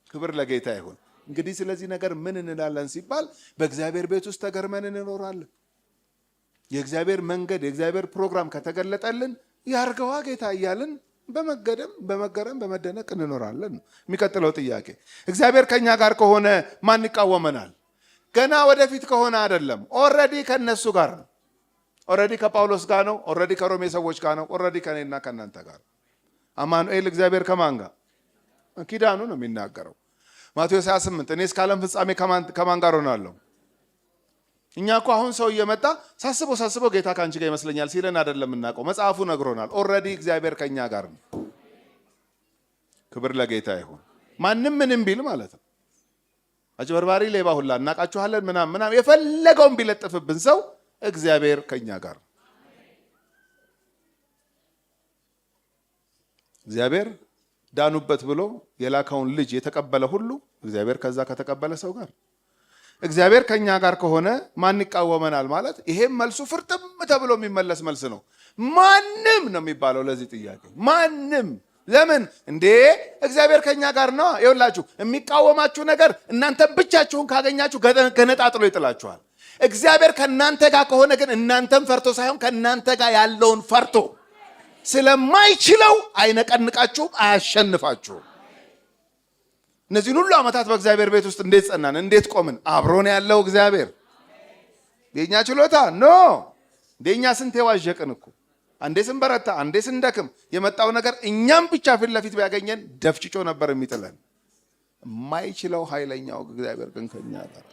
ክብር ለጌታ ይሁን። እንግዲህ ስለዚህ ነገር ምን እንላለን ሲባል በእግዚአብሔር ቤት ውስጥ ተገርመን እንኖራለን። የእግዚአብሔር መንገድ የእግዚአብሔር ፕሮግራም ከተገለጠልን ያርገዋ ጌታ እያልን በመገረም በመደነቅ እንኖራለን። የሚቀጥለው ጥያቄ እግዚአብሔር ከኛ ጋር ከሆነ ማን ይቃወመናል? ገና ወደፊት ከሆነ አይደለም። ኦልሬዲ ከነሱ ጋር ነው። ኦልሬዲ ከጳውሎስ ጋር ነው። ኦልሬዲ ከሮሜ ሰዎች ጋር ነው። ኦልሬዲ ከኔና ከናንተ ጋር። አማኑኤል እግዚአብሔር ከማን ጋር? ኪዳኑ ነው የሚናገረው። ማቴዎስ 28 እኔ እስከ ዓለም ፍጻሜ ከማን ጋር ሆናለሁ? እኛ እኮ አሁን ሰው እየመጣ ሳስበው ጌታ ካንቺ ጋር ይመስለኛል ሲለን አይደለም እናውቀው። መጽሐፉ ነግሮናል። ኦልሬዲ እግዚአብሔር ከኛ ጋር ነው። ክብር ለጌታ ይሁን። ማንም ምንም ቢል ማለት ነው። አጭበርባሪ፣ ሌባ ሁላ እናውቃችኋለን ምናምን የፈለገውን ቢለጥፍብን ሰው እግዚአብሔር ከኛ ጋር ነው። እግዚአብሔር ዳኑበት ብሎ የላከውን ልጅ የተቀበለ ሁሉ እግዚአብሔር ከዛ ከተቀበለ ሰው ጋር እግዚአብሔር ከኛ ጋር ከሆነ ማን ይቃወመናል ማለት ይሄም መልሱ ፍርጥም ተብሎ የሚመለስ መልስ ነው። ማንም ነው የሚባለው ለዚህ ጥያቄ ማንም። ለምን እንዴ? እግዚአብሔር ከኛ ጋር ነው። ይኸውላችሁ የሚቃወማችሁ ነገር እናንተም ብቻችሁን ካገኛችሁ ገነጣጥሎ ይጥላችኋል። እግዚአብሔር ከእናንተ ጋር ከሆነ ግን እናንተም ፈርቶ ሳይሆን ከእናንተ ጋር ያለውን ፈርቶ ስለማይችለው አይነቀንቃችሁም፣ አያሸንፋችሁም። እነዚህን ሁሉ ዓመታት በእግዚአብሔር ቤት ውስጥ እንዴት ጸናን? እንዴት ቆምን? አብሮን ያለው እግዚአብሔር። የኛ ችሎታ ኖ እንደኛ ስንት የዋዠቅን እኮ አንዴ ስንበረታ አንዴ ስንደክም የመጣው ነገር እኛም ብቻ ፊት ለፊት ቢያገኘን ደፍጭጮ ነበር የሚጥለን። የማይችለው ኃይለኛው እግዚአብሔር ግን ከኛ ጋር።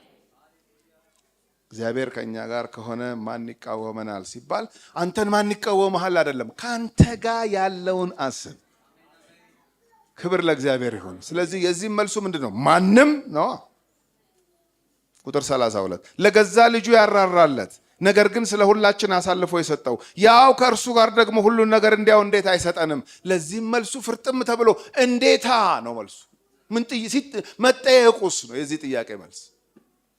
እግዚአብሔር ከኛ ጋር ከሆነ ማን ይቃወመናል ሲባል አንተን ማን ይቃወመሃል አይደለም፣ ካንተ ጋር ያለውን አስብ። ክብር ለእግዚአብሔር ይሁን። ስለዚህ የዚህ መልሱ ምንድነው? ማንም ነው። ቁጥር 32 ለገዛ ልጁ ያራራለት ነገር ግን ስለ ሁላችን አሳልፎ የሰጠው ያው ከእርሱ ጋር ደግሞ ሁሉን ነገር እንዲያው እንዴት አይሰጠንም? ለዚህም መልሱ ፍርጥም ተብሎ እንዴታ ነው መልሱ። ምን መጠየቁስ ነው የዚህ ጥያቄ መልስ።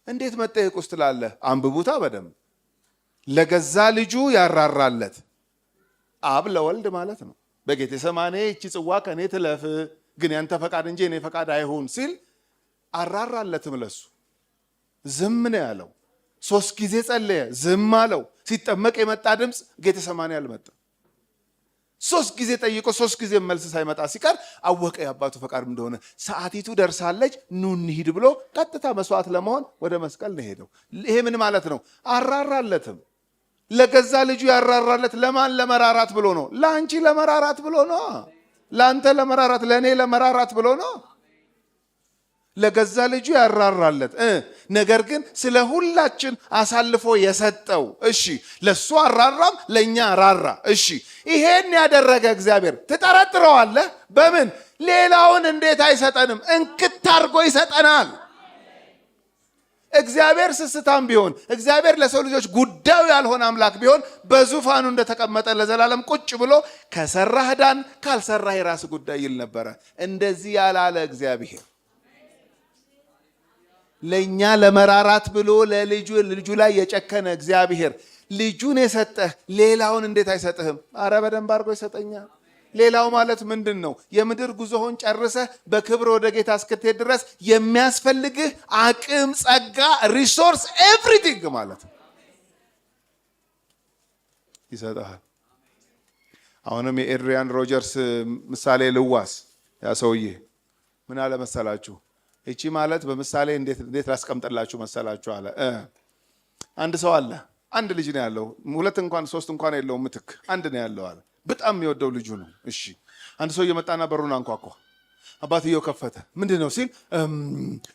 እንዴት መጠየቁስ ትላለህ? አንብቡታ በደንብ። ለገዛ ልጁ ያራራለት አብ ለወልድ ማለት ነው። በጌቴሰማኔ እቺ ጽዋ ከኔ ትለፍ ግን ያንተ ፈቃድ እንጂ እኔ ፈቃድ አይሁን ሲል አራራለትም ለሱ። ዝም ነው ያለው። 3 ጊዜ ጸለየ፣ ዝም አለው። ሲጠመቅ የመጣ ድምፅ ጌቴሰማኔ አልመጣም። 3 ጊዜ ጠይቆ 3 ጊዜ መልስ ሳይመጣ ሲቀር አወቀ የአባቱ ፈቃድ እንደሆነ። ሰዓቲቱ ደርሳለች ኑ እንሂድ ብሎ ቀጥታ መስዋዕት ለመሆን ወደ መስቀል ነው ሄደው። ይሄ ምን ማለት ነው? አራራለትም። ለገዛ ልጁ ያራራለት ለማን? ለመራራት ብሎ ነው። ለአንቺ ለመራራት ብሎ ነው። ለአንተ ለመራራት፣ ለእኔ ለመራራት ብሎ ነው። ለገዛ ልጁ ያራራለት ነገር ግን ስለ ሁላችን አሳልፎ የሰጠው። እሺ ለሱ አራራም ለኛ ራራ። እሺ ይሄን ያደረገ እግዚአብሔር ትጠረጥረዋለህ? በምን? ሌላውን እንዴት አይሰጠንም? እንክት አድርጎ ይሰጠናል። እግዚአብሔር ስስታም ቢሆን እግዚአብሔር ለሰው ልጆች ጉዳዩ ያልሆነ አምላክ ቢሆን በዙፋኑ እንደተቀመጠ ለዘላለም ቁጭ ብሎ ከሰራህ ዳን ካልሰራህ የራስ ጉዳይ ይል ነበረ። እንደዚህ ያላለ እግዚአብሔር ለኛ ለመራራት ብሎ ለልጁ ላይ የጨከነ እግዚአብሔር ልጁን የሰጠህ ሌላውን እንዴት አይሰጥህም? አረ በደንብ አድርጎ ይሰጠኛል። ሌላው ማለት ምንድን ነው? የምድር ጉዞህን ጨርሰህ በክብር ወደ ጌታ እስክትሄድ ድረስ የሚያስፈልግህ አቅም፣ ጸጋ፣ ሪሶርስ ኤቭሪቲንግ ማለት ነው ይሰጥሃል። አሁንም የኤድሪያን ሮጀርስ ምሳሌ ልዋስ። ያ ሰውዬ ምን አለ መሰላችሁ? እቺ ማለት በምሳሌ እንዴት ላስቀምጥላችሁ መሰላችሁ አለ። አንድ ሰው አለ፣ አንድ ልጅ ነው ያለው። 2 እንኳን 3 እንኳን የለውም ምትክ፣ አንድ ነው ያለው አለ። በጣም የሚወደው ልጁ ነው። እሺ አንድ ሰው እየመጣና በሩን አንኳኳ። አባትየው ከፈተ። ምንድን ነው ሲል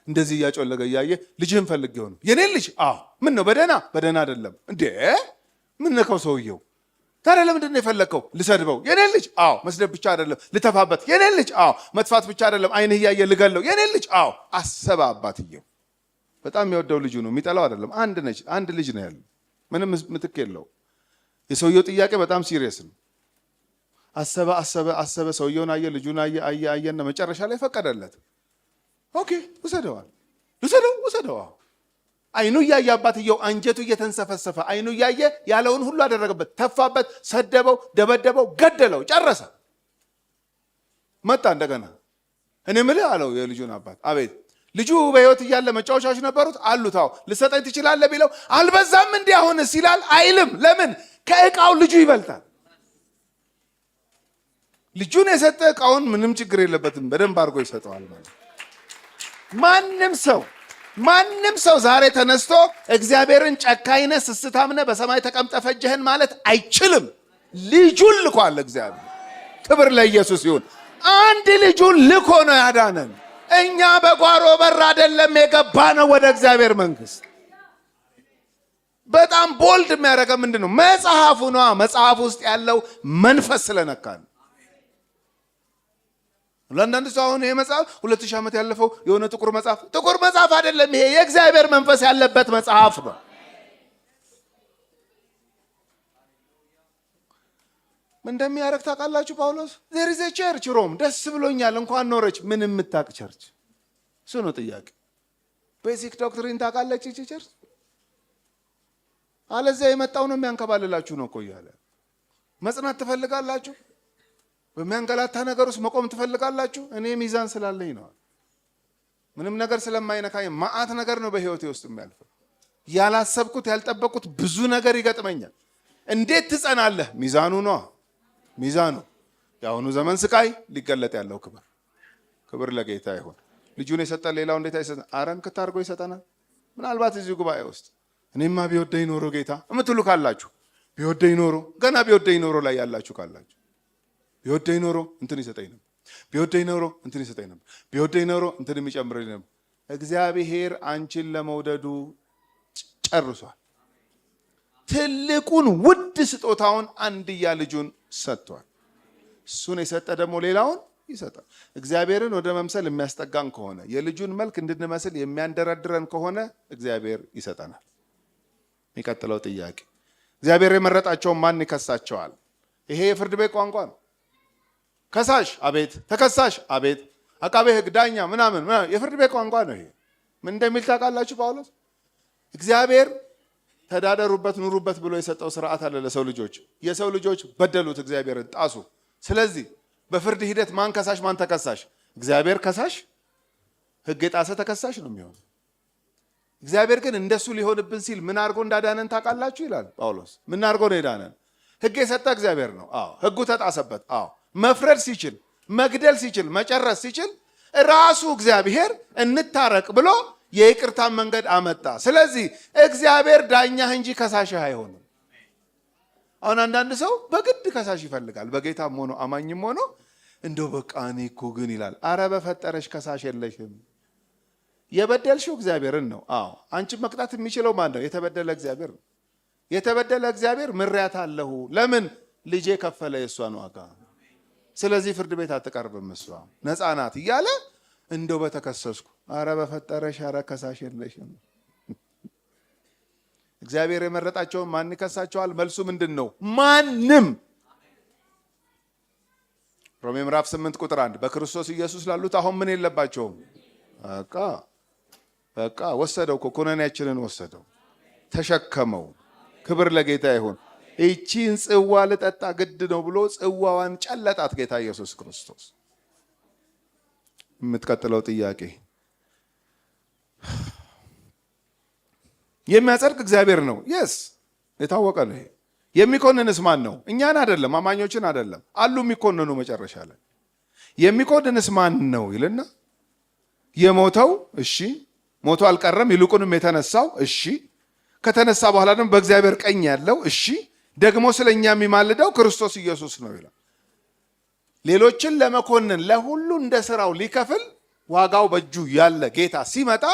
እንደዚህ እያጮለገ እያየ ልጅህን ፈልጌው ነው። የኔን ልጅ? አዎ። ምን ነው በደህና? በደህና አይደለም። እንዴ ምን ነካው ሰውየው? ታዲያ ለምንድን ነው የፈለግከው? ልሰድበው? የኔን ልጅ? አዎ። መስደብ ብቻ አይደለም ልተፋበት? የኔን ልጅ? አዎ። መጥፋት ብቻ አይደለም አይንህ እያየ ልገለው? የኔን ልጅ? አዎ። አሰበ አባትየው። በጣም የሚወደው ልጁ ነው፣ የሚጠላው አይደለም። አንድ ልጅ ነው ያለው፣ ምንም ምትክ የለው። የሰውየው ጥያቄ በጣም ሲሪየስ ነው። አሰበ። ሰውየውን አየ፣ ልጁን አየና መጨረሻ ላይ ፈቀደለት። ኦኬ ውሰደው። አይኑ እያየ አባትየው አንጀቱ እየተንሰፈሰፈ አይኑ እያየ ያለውን ሁሉ አደረገበት። ተፋበት፣ ሰደበው፣ ደበደበው፣ ገደለው፣ ጨረሰ። መጣ እንደገና። እኔ ምልህ አለው የልጁን አባት። አቤት። ልጁ በሕይወት እያለ መጫወቻዎች ነበሩት አሉት። አዎ። ልሰጠኝ ትችላለህ ቢለው አልበዛም እንዲህ አሁንስ ይላል? አይልም። ለምን? ከዕቃው ልጁ ይበልጣል። ልጁን የሰጠ ዕቃውን ምንም ችግር የለበትም፣ በደንብ አድርጎ ይሰጠዋል ማለት። ማንም ሰው ዛሬ ተነስቶ እግዚአብሔርን ጨካኝነ ስስታምነ በሰማይ ተቀምጠ ፈጀህን ማለት አይችልም። ልጁን ልኳል እግዚአብሔር። ክብር ለኢየሱስ ይሁን። አንድ ልጁን ልኮ ነው ያዳነን። እኛ በጓሮ በር አይደለም የገባ ነው ወደ እግዚአብሔር መንግስት። በጣም ቦልድ የሚያደርገ ምንድን ነው? መጽሐፉ ነዋ። መጽሐፍ ውስጥ ያለው መንፈስ ስለነካን። ለአንዳንድ ሰው አሁን ይሄ መጽሐፍ 2000 ዓመት ያለፈው የሆነ ጥቁር መጽሐፍ አይደለም። ይሄ የእግዚአብሔር መንፈስ ያለበት መጽሐፍ ነው። ምን እንደሚያደርግ ታውቃላችሁ? ጳውሎስ there is a church ሮም፣ ደስ ብሎኛል እንኳን ኖረች። ምን የምታውቅ ቸርች? እሱ ነው ጥያቄ። ቤዚክ ዶክትሪን ታውቃለች እቺ ቸርች። አለዚያ የመጣው ነው የሚያንከባልላችሁ ነው እኮ እያለ መጽናት ትፈልጋላችሁ? በሚያንገላታ ነገር ውስጥ መቆም ትፈልጋላችሁ? እኔ ሚዛን ስላለኝ ነው። ምንም ነገር ስለማይነካኝ ማአት ነገር ነው በህይወቴ ውስጥ የሚያልፈው። ያላሰብኩት ያልጠበቅኩት ብዙ ነገር ይገጥመኛል። እንዴት ትጸናለህ? ሚዛኑ ነው። ሚዛኑ የአሁኑ ዘመን ስቃይ ሊገለጥ ያለው ክብር። ክብር ለጌታ ይሁን። ልጁን የሰጠን ሌላው እንዴት አይሰጠን? አረንክት አድርጎ ይሰጠናል። ምናልባት እዚህ ጉባኤ ውስጥ እኔማ ቢወደኝ ኖሮ ጌታ እምትሉ ካላችሁ፣ ቢወደኝ ኖሮ ገና ቢወደኝ ኖሮ ላይ ያላችሁ ካላችሁ፣ ቢወደኝ ኖሮ እንትን ይሰጠኝ ነበር፣ ቢወደኝ ኖሮ እንትን ይሰጠኝ ነበር፣ ቢወደኝ ኖሮ እንትን የሚጨምርልኝ ነበር። እግዚአብሔር አንቺን ለመውደዱ ጨርሷል። ትልቁን ውድ ስጦታውን አንድያ ልጁን ሰጥቷል። እሱን የሰጠ ደግሞ ሌላውን ይሰጣል። እግዚአብሔርን ወደ መምሰል የሚያስጠጋን ከሆነ የልጁን መልክ እንድንመስል የሚያንደረድረን ከሆነ እግዚአብሔር ይሰጠናል። የሚቀጥለው ጥያቄ እግዚአብሔር የመረጣቸውን ማን ይከሳቸዋል? ይሄ የፍርድ ቤት ቋንቋ ነው። ከሳሽ አቤት፣ ተከሳሽ አቤት፣ አቃቤ ሕግ፣ ዳኛ ምናምን የፍርድ ቤት ቋንቋ ነው። ይሄ ምን እንደሚል ታውቃላችሁ? ጳውሎስ እግዚአብሔር ተዳደሩበት ኑሩበት ብሎ የሰጠው ስርዓት አለ ለሰው ልጆች። የሰው ልጆች በደሉት፣ እግዚአብሔርን ጣሱ። ስለዚህ በፍርድ ሂደት ማን ከሳሽ ማን ተከሳሽ? እግዚአብሔር ከሳሽ፣ ሕግ የጣሰ ተከሳሽ ነው የሚሆነው። እግዚአብሔር ግን እንደሱ ሊሆንብን ሲል ምን አድርጎ እንዳዳነን ታውቃላችሁ? ይላል ጳውሎስ። ምን አድርጎ ነው የዳነን? ሕግ የሰጠ እግዚአብሔር ነው። አዎ ሕጉ ተጣሰበት። አዎ መፍረድ ሲችል፣ መግደል ሲችል፣ መጨረስ ሲችል ራሱ እግዚአብሔር እንታረቅ ብሎ የይቅርታን መንገድ አመጣ። ስለዚህ እግዚአብሔር ዳኛህ እንጂ ከሳሽህ አይሆንም። አሁን አንዳንድ ሰው በግድ ከሳሽ ይፈልጋል። በጌታም ሆኖ አማኝም ሆኖ እንደው በቃ እኔ እኮ ግን ይላል። አረ በፈጠረሽ ከሳሽ የለሽም። የበደልሽው እግዚአብሔርን ነው። አዎ አንቺ መቅጣት የሚችለው ማን ነው? የተበደለ እግዚአብሔር ነው። የተበደለ እግዚአብሔር ምሪያት አለሁ። ለምን? ልጄ ከፈለ የእሷን ዋጋ። ስለዚህ ፍርድ ቤት አትቀርብም፣ እሷ ነፃ ናት እያለ እንደው በተከሰስኩ አረ በፈጠረሽ አረ ከሳሽ የለሽም። እግዚአብሔር የመረጣቸውን ማን ይከሳቸዋል? መልሱ ምንድን ነው? ማንም። ሮሜ ምዕራፍ 8 ቁጥር 1 በክርስቶስ ኢየሱስ ላሉት አሁን ምን የለባቸውም? በቃ ወሰደው እኮ ኩነኔያችንን ወሰደው፣ ተሸከመው። ክብር ለጌታ ይሁን። ይቺን ጽዋ ልጠጣ ግድ ነው ብሎ ጽዋዋን ጨለጣት ጌታ ኢየሱስ ክርስቶስ። የምትቀጥለው ጥያቄ የሚያጸድቅ እግዚአብሔር ነው። የስ የታወቀ ነው። ይሄ የሚኮንንስ ማን ነው? እኛን አይደለም፣ አማኞችን አይደለም። አሉ የሚኮንኑ መጨረሻ ላይ የሚኮንንስ ማን ነው ይልና የሞተው እሺ፣ ሞቶ አልቀረም፣ ይልቁንም የተነሳው እሺ፣ ከተነሳ በኋላ ደግሞ በእግዚአብሔር ቀኝ ያለው እሺ፣ ደግሞ ስለኛ የሚማልደው ክርስቶስ ኢየሱስ ነው ይላል። ሌሎችን ለመኮንን ለሁሉ እንደ ስራው ሊከፍል ዋጋው በእጁ ያለ ጌታ ሲመጣ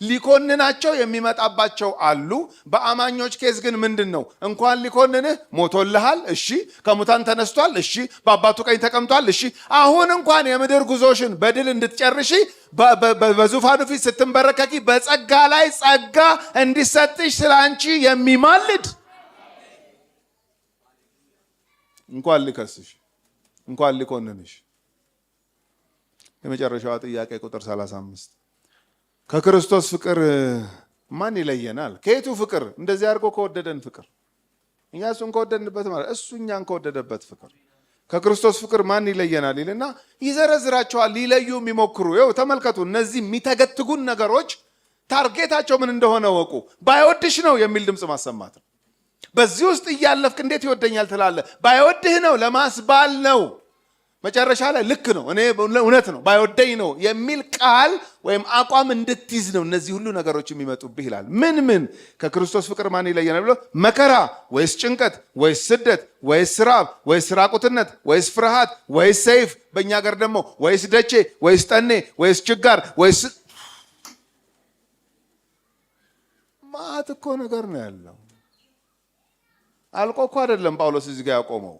ሊኮንናቸው የሚመጣባቸው አሉ። በአማኞች ኬዝ ግን ምንድን ነው? እንኳን ሊኮንንህ ሞቶልሃል፣ እሺ፣ ከሙታን ተነስቷል፣ እሺ፣ በአባቱ ቀኝ ተቀምጧል፣ እሺ፣ አሁን እንኳን የምድር ጉዞሽን በድል እንድትጨርሺ በዙፋኑ ፊት ስትንበረከኪ በጸጋ ላይ ጸጋ እንዲሰጥሽ ስለ አንቺ የሚማልድ እንኳን ሊከስሽ እንኳን ሊኮንንሽ። የመጨረሻዋ ጥያቄ ቁጥር 35 ከክርስቶስ ፍቅር ማን ይለየናል? ከየቱ ፍቅር? እንደዚህ አድርጎ ከወደደን ፍቅር፣ እኛ እሱን ከወደድንበት ማለት እሱ እኛን ከወደደበት ፍቅር ከክርስቶስ ፍቅር ማን ይለየናል ይልና ይዘረዝራቸዋል። ሊለዩ የሚሞክሩ ይኸው ተመልከቱ። እነዚህ የሚተገትጉን ነገሮች ታርጌታቸው ምን እንደሆነ ወቁ። ባይወድሽ ነው የሚል ድምፅ ማሰማት ነው። በዚህ ውስጥ እያለፍክ እንዴት ይወደኛል ትላለህ? ባይወድህ ነው፣ ለማስባል ነው። መጨረሻ ላይ ልክ ነው፣ እኔ እውነት ነው፣ ባይወደኝ ነው የሚል ቃል ወይም አቋም እንድትይዝ ነው እነዚህ ሁሉ ነገሮች የሚመጡብህ ይላል። ምን ከክርስቶስ ፍቅር ማን ይለየናል ብሎ መከራ ወይስ ጭንቀት ወይስ ስደት ወይስ ራብ ወይስ ራቁትነት ወይስ ፍርሃት ወይስ ሰይፍ፣ በእኛ ሀገር ደግሞ ወይስ ደቼ ወይስ ጠኔ ወይስ ችጋር ወይስ ማት እኮ ነገር ነው ያለው። አልቆ እኮ አይደለም ጳውሎስ እዚህ ጋር ያቆመው።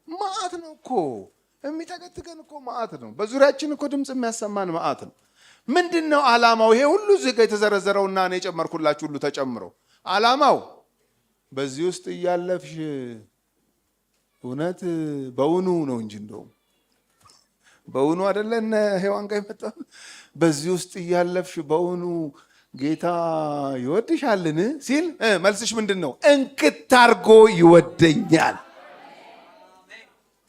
ማት ነው እኮ የሚተገትገን እኮ ማት ነው። በዙሪያችን እኮ ድምፅ የሚያሰማን ማት ነው። ምንድን ነው ዓላማው? ይሄ ሁሉ እዚህ ጋር የተዘረዘረውና እኔ የጨመርኩላችሁ ሁሉ ተጨምሮ ዓላማው በዚህ ውስጥ እያለፍሽ እውነት በእውኑ ነው እንጂ እንደውም በእውኑ አይደለ እነ ሔዋን ጋር የመጣው በዚህ ውስጥ እያለፍሽ በእውኑ ጌታ ይወድሻልን ሲል መልስሽ ምንድን ነው? እንክት አድርጎ ይወደኛል።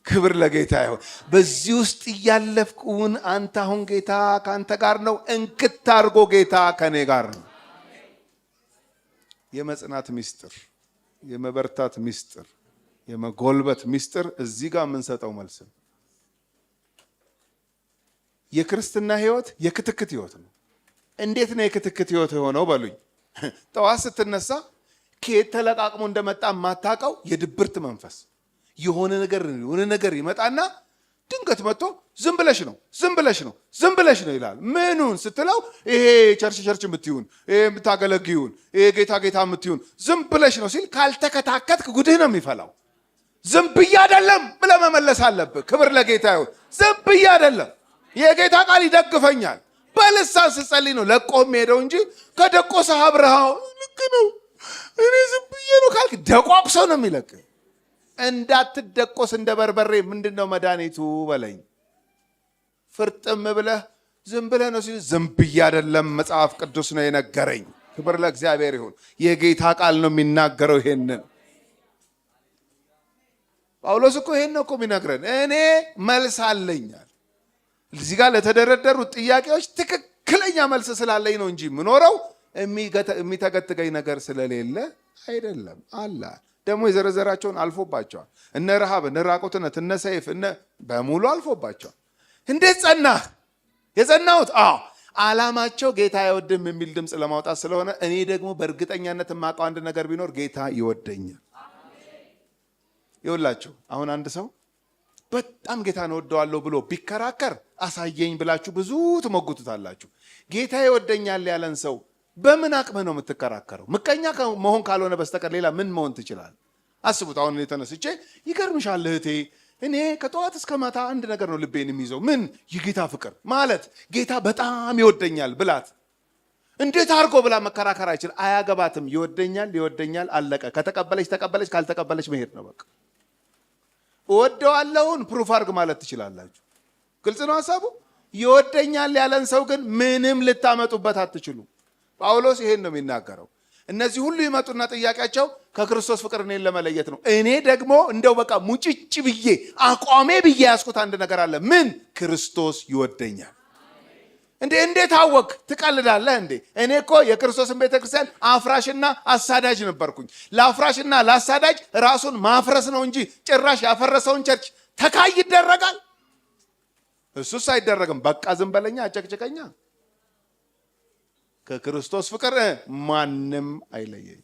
ክብር ለጌታ ይሁን። በዚህ ውስጥ እያለፍኩን አንተ አሁን ጌታ ከአንተ ጋር ነው። እንክት አድርጎ ጌታ ከኔ ጋር ነው። የመጽናት ሚስጥር፣ የመበርታት ሚስጥር፣ የመጎልበት ሚስጥር እዚህ ጋር የምንሰጠው መልስ ነው። የክርስትና ህይወት የክትክት ህይወት ነው። እንዴት ነው የክትክት ህይወት የሆነው በሉኝ? ጠዋት ስትነሳ ከየት ተለቃቅሞ እንደመጣ የማታውቀው የድብርት መንፈስ የሆነ ነገር ይመጣና ድንገት መጥቶ ዝም ብለሽ ነው ይላል። ምኑን ስትለው ይሄ ቸርች የምትይውን ይሄ የምታገለግዩን ይሄ ጌታ የምትይውን ዝም ብለሽ ነው ሲል ካልተከታከትክ ጉድህ ነው የሚፈላው። ዝም ብዬ አይደለም ብለህ መመለስ አለብህ። ክብር ለጌታ ይሁን። ዝም ብዬ አይደለም፣ የጌታ ቃል ይደግፈኛል። በልሳን ስጸልይ ነው ለቆ የሚሄደው እንጂ ከደቆሰ አብረሃው ልክ ነው እኔ ዝም ብዬ ነው ካልክ ደቋቁሶ ነው የሚለቅ። እንዳትደቆስ እንደ በርበሬ ምንድነው መድኃኒቱ በለኝ። ፍርጥም ብለህ ዝም ብለህ ነው ሲል ዝም ብዬ አይደለም፣ መጽሐፍ ቅዱስ ነው የነገረኝ። ክብር ለእግዚአብሔር ይሁን። የጌታ ቃል ነው የሚናገረው። ይሄንን ጳውሎስ እኮ ይሄን ነው እኮ የሚነግረን። እኔ መልስ አለኛል። እዚህ ጋር ለተደረደሩት ጥያቄዎች ትክክለኛ መልስ ስላለኝ ነው እንጂ የምኖረው የሚተገትገኝ ነገር ስለሌለ አይደለም አለ። ደግሞ የዘረዘራቸውን አልፎባቸዋል። እነ ረሃብ፣ እነ ራቁትነት፣ እነ ሰይፍ በሙሉ አልፎባቸዋል። እንዴት ጸናህ? የጸናሁት ዓላማቸው ጌታ አይወድም የሚል ድምፅ ለማውጣት ስለሆነ እኔ ደግሞ በእርግጠኛነት የማውቀው አንድ ነገር ቢኖር ጌታ ይወደኛል። ይኸውላችሁ አሁን አንድ ሰው በጣም ጌታን እወደዋለሁ ብሎ ቢከራከር አሳየኝ ብላችሁ ብዙ ትሞግቱታላችሁ። ጌታ ይወደኛል ያለን ሰው በምን አቅም ነው የምትከራከረው? ምቀኛ መሆን ካልሆነ በስተቀር ሌላ ምን መሆን ትችላል? አስቡት። አሁን እኔ ተነስቼ ይገርምሻል እህቴ፣ እኔ ከጠዋት እስከ ማታ አንድ ነገር ነው ልቤን የሚይዘው። ምን? የጌታ ፍቅር ማለት ጌታ በጣም ይወደኛል ብላት እንዴት አድርጎ ብላ መከራከር አይችል። አያገባትም። ይወደኛል አለቀ። ከተቀበለች ተቀበለች፣ ካልተቀበለች መሄድ ነው በቃ። እወደዋለሁን ፕሩፍ አድርግ ማለት ትችላላችሁ። ግልጽ ነው ሐሳቡ። ይወደኛል ያለን ሰው ግን ምንም ልታመጡበት አትችሉ። ጳውሎስ ይሄን ነው የሚናገረው። እነዚህ ሁሉ ይመጡና ጥያቄያቸው ከክርስቶስ ፍቅር እኔን ለመለየት ነው። እኔ ደግሞ እንደው በቃ ሙጭጭ ብዬ አቋሜ ብዬ ያስኩት አንድ ነገር አለ። ምን? ክርስቶስ ይወደኛል። እንዴት አወቅ? ትቀልዳለህ እንዴ? እኔ እኮ የክርስቶስን ቤተክርስቲያን አፍራሽና አሳዳጅ ነበርኩኝ። ለአፍራሽና ለአሳዳጅ ራሱን ማፍረስ ነው እንጂ ጭራሽ ያፈረሰውን ቸርች ተካይ ይደረጋል? እሱስ አይደረግም። በቃ ዝም በለኛ፣ አጨቅጭቀኛ። ከክርስቶስ ፍቅር ማንም አይለየኝ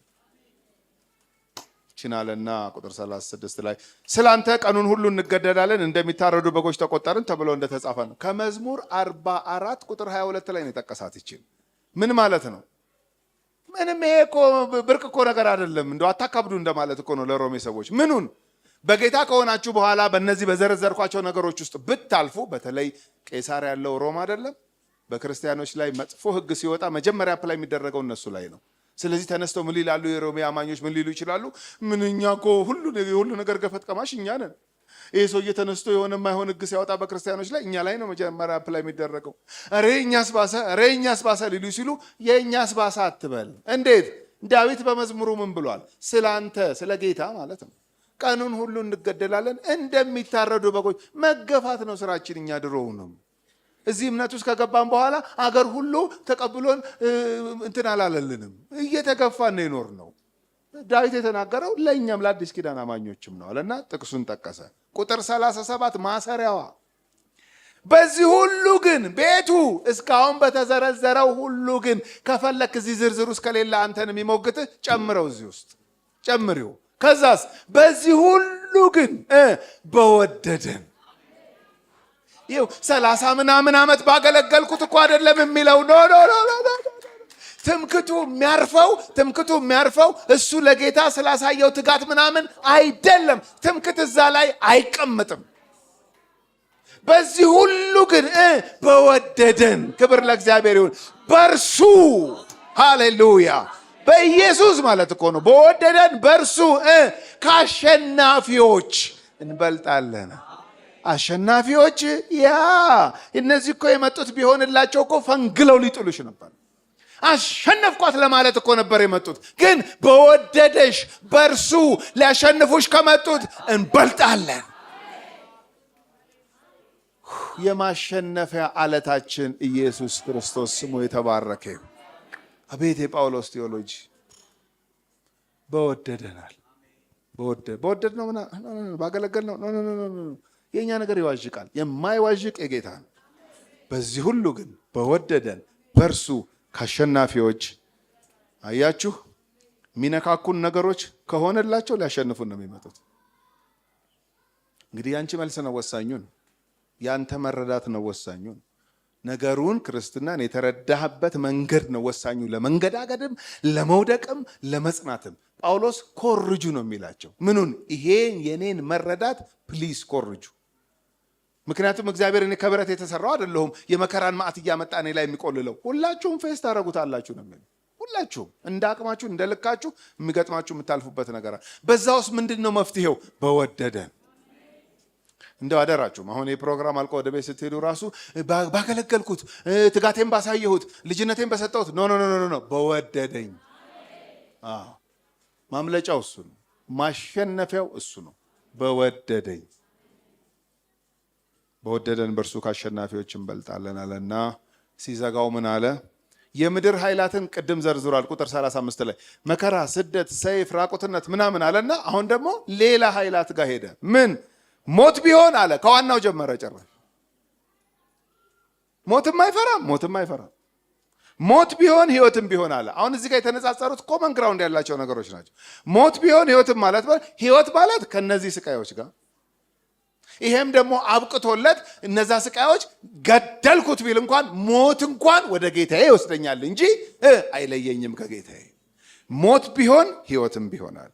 ችናለና ቁጥር 36 ላይ ስላንተ ቀኑን ሁሉ እንገደላለን እንደሚታረዱ በጎች ተቆጠርን ተብሎ እንደተጻፈ ነው። ከመዝሙር 44 ቁጥር 22 ላይ ነው የጠቀሳት። ይችል ምን ማለት ነው? ምንም ይሄ እኮ ብርቅ እኮ ነገር አይደለም። እንደው አታካብዱ እንደማለት እኮ ነው ለሮሜ ሰዎች። ምኑን? በጌታ ከሆናችሁ በኋላ በእነዚህ በዘረዘርኳቸው ነገሮች ውስጥ ብታልፉ፣ በተለይ ቄሳር ያለው ሮም አይደለም። በክርስቲያኖች ላይ መጥፎ ሕግ ሲወጣ መጀመሪያ አፕላይ የሚደረገው እነሱ ላይ ነው። ስለዚህ ተነስተው ምን ይላሉ? የሮሜ አማኞች ምን ሊሉ ይችላሉ? ምን እኛ እኮ ሁሉ ነገር ገፈት ቀማሽ እኛ ነን። ይሄ ሰውዬ ተነስቶ የሆነ የማይሆን ሕግ ሲያወጣ በክርስቲያኖች ላይ እኛ ላይ ነው መጀመሪያ አፕላይ የሚደረገው። ኧረ እኛስ ባሰ ሊሉ ሲሉ የእኛስ ባሰ አትበል። እንዴት? ዳዊት በመዝሙሩ ምን ብሏል? ስላንተ ስለ ጌታ ማለት ነው ቀኑን ሁሉ እንገደላለን እንደሚታረዱ በጎች። መገፋት ነው ስራችን። እኛ ድሮውንም እዚህ እምነት ውስጥ ከገባን በኋላ አገር ሁሉ ተቀብሎን እንትን አላለልንም። እየተገፋን ነው የኖር ነው። ዳዊት የተናገረው ለእኛም ለአዲስ ኪዳን አማኞችም ነው አለና ጥቅሱን ጠቀሰ። ቁጥር 37 ማሰሪያዋ በዚህ ሁሉ ግን ቤቱ እስካሁን በተዘረዘረው ሁሉ ግን ከፈለክ እዚህ ዝርዝር ውስጥ ከሌለ አንተን የሚሞግትህ ጨምረው እዚህ ውስጥ ጨምሪው። ከዛስ በዚህ ሁሉ ግን በወደደን። ይኸው 30 ምናምን ዓመት ባገለገልኩት እኮ አይደለም የሚለው ኖ ትምክቱ የሚያርፈው እሱ ለጌታ ስላሳየው ትጋት ምናምን አይደለም። ትምክት እዛ ላይ አይቀመጥም። በዚህ ሁሉ ግን በወደደን። ክብር ለእግዚአብሔር ይሁን። በእርሱ ሃሌሉያ፣ በኢየሱስ ማለት እኮ ነው። በወደደን በእርሱ ከአሸናፊዎች እንበልጣለን። አሸናፊዎች እነዚህ እኮ የመጡት ቢሆንላቸው እኮ ፈንግለው ሊጥሉሽ ነበር። አሸነፍኳት ለማለት እኮ ነበር የመጡት። ግን በወደደሽ በእርሱ ሊያሸንፉሽ ከመጡት እንበልጣለን። የማሸነፊያ አለታችን ኢየሱስ ክርስቶስ ስሙ የተባረከ ይሁን። አቤት የጳውሎስ ቴዎሎጂ! በወደደናል። በወደድ ነው ባገለገል ነው። የእኛ ነገር ይዋዥቃል። የማይዋዥቅ የጌታ ነው። በዚህ ሁሉ ግን በወደደን በእርሱ ከአሸናፊዎች አያችሁ። የሚነካኩን ነገሮች ከሆነላቸው ሊያሸንፉን ነው የሚመጡት። እንግዲህ ያንቺ መልስ ነው ወሳኙን፣ ያንተ መረዳት ነው ወሳኙን። ነገሩን ክርስትናን የተረዳህበት መንገድ ነው ወሳኙ፣ ለመንገዳገድም ለመውደቅም ለመጽናትም። ጳውሎስ ኮርጁ ነው የሚላቸው። ምኑን? ይሄን የኔን መረዳት ፕሊዝ ኮርጁ። ምክንያቱም እግዚአብሔር እኔ ከብረት የተሰራው አይደለሁም የመከራን ማዕት እያመጣ እኔ ላይ የሚቆልለው። ሁላችሁም ፌስ ታደርጉታላችሁ ነው የሚለው። ሁላችሁም እንደ አቅማችሁ እንደ ልካችሁ የሚገጥማችሁ የምታልፉበት ነገር አለ። በዛ ውስጥ ምንድን ነው መፍትሄው? በወደደን። እንደው አደራችሁም አሁን የፕሮግራም አልቆ ወደ ቤት ስትሄዱ ራሱ ባገለገልኩት፣ ትጋቴን ባሳየሁት፣ ልጅነቴን በሰጠሁት ኖ ኖ ኖ ኖ፣ በወደደኝ። ማምለጫው እሱ ነው። ማሸነፊያው እሱ ነው። በወደደኝ። በወደደን በእርሱ ከአሸናፊዎች እንበልጣለን አለና ሲዘጋው ምን አለ? የምድር ኃይላትን ቅድም ዘርዝሯል። ቁጥር 35 ላይ መከራ፣ ስደት፣ ሰይፍ፣ ራቁትነት ምናምን አለና አሁን ደግሞ ሌላ ኃይላት ጋር ሄደ። ምን? ሞት ቢሆን አለ። ከዋናው ጀመረ ጨረሰ። ሞትም አይፈራም። ሞት ቢሆን ህይወትም ቢሆን አለ። አሁን እዚህ ጋር የተነጻጸሩት ኮመን ግራውንድ ያላቸው ነገሮች ናቸው። ሞት ቢሆን ህይወትም ማለት ህይወት ማለት ከነዚህ ስቃዮች ጋር፣ ይሄም ደግሞ አብቅቶለት እነዛ ስቃዮች ገደልኩት ቢል እንኳን ሞት እንኳን ወደ ጌታዬ ይወስደኛል እንጂ አይለየኝም ከጌታዬ። ሞት ቢሆን ህይወትም ቢሆናል።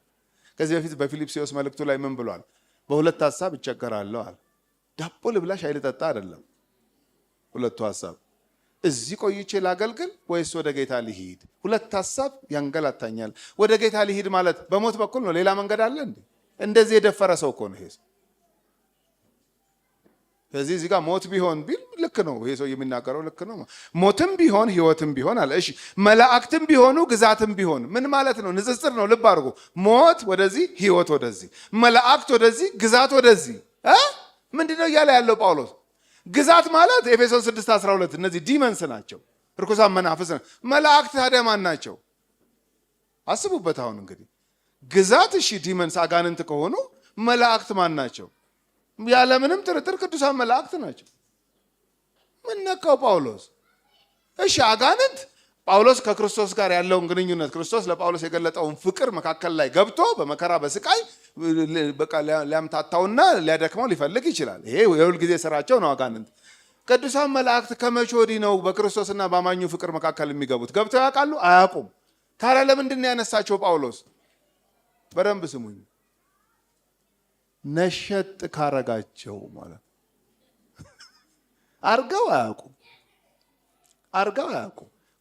ከዚህ በፊት በፊልጵስዩስ መልእክቱ ላይ ምን ብሏል? በሁለት ሐሳብ እቸገራለሁ አለ። ዳቦ ልብላ ሻይ ልጠጣ አይደለም ሁለቱ ሐሳብ። እዚህ ቆይቼ ላገልግል ወይስ ወደ ጌታ ልሂድ? ሁለት ሐሳብ ያንገላታኛል። ወደ ጌታ ልሂድ ማለት በሞት በኩል ነው። ሌላ መንገድ አለ እንዴ? እንደዚህ የደፈረ ሰው እኮ ነው ይሄ። ስለዚህ እዚህ ጋር ሞት ቢሆን ቢል ልክ ነው። ይሄ ሰው የሚናገረው ልክ ነው። ሞትም ቢሆን ህይወትም ቢሆን አለ። እሺ መላእክትም ቢሆኑ ግዛትም ቢሆን ምን ማለት ነው? ንጽጽር ነው። ልብ አድርጎ። ሞት ወደዚህ፣ ህይወት ወደዚህ፣ መላእክት ወደዚህ፣ ግዛት ወደዚህ። ምንድነው እያለ ያለው ጳውሎስ? ግዛት ማለት ኤፌሶን 6:12 እነዚህ ዲመንስ ናቸው፣ ርኩሳን መናፍስ ናቸው። መላእክት ታዲያ ማን ናቸው? አስቡበት። አሁን እንግዲህ ግዛት እሺ ዲመንስ አጋንንት ከሆኑ መላእክት ማን ናቸው? ያለምንም ጥርጥር ቅዱሳን መላእክት ናቸው። ምን ነካው ጳውሎስ? እሺ አጋንንት ጳውሎስ ከክርስቶስ ጋር ያለውን ግንኙነት ክርስቶስ ለጳውሎስ የገለጠውን ፍቅር መካከል ላይ ገብቶ በመከራ በስቃይ በቃ ሊያምታታውና ሊያደክመው ሊፈልግ ይችላል። ይሄ የሁል ጊዜ ስራቸው ነው አጋንንት። ቅዱሳን መላእክት ከመቼ ወዲህ ነው በክርስቶስና በአማኙ ፍቅር መካከል የሚገቡት? ገብተው ያውቃሉ? አያውቁም። ታዲያ ለምንድን ነው ያነሳቸው ጳውሎስ? በደንብ ስሙኝ። ነሸጥ ካረጋቸው ማለት አርገው አያውቁም።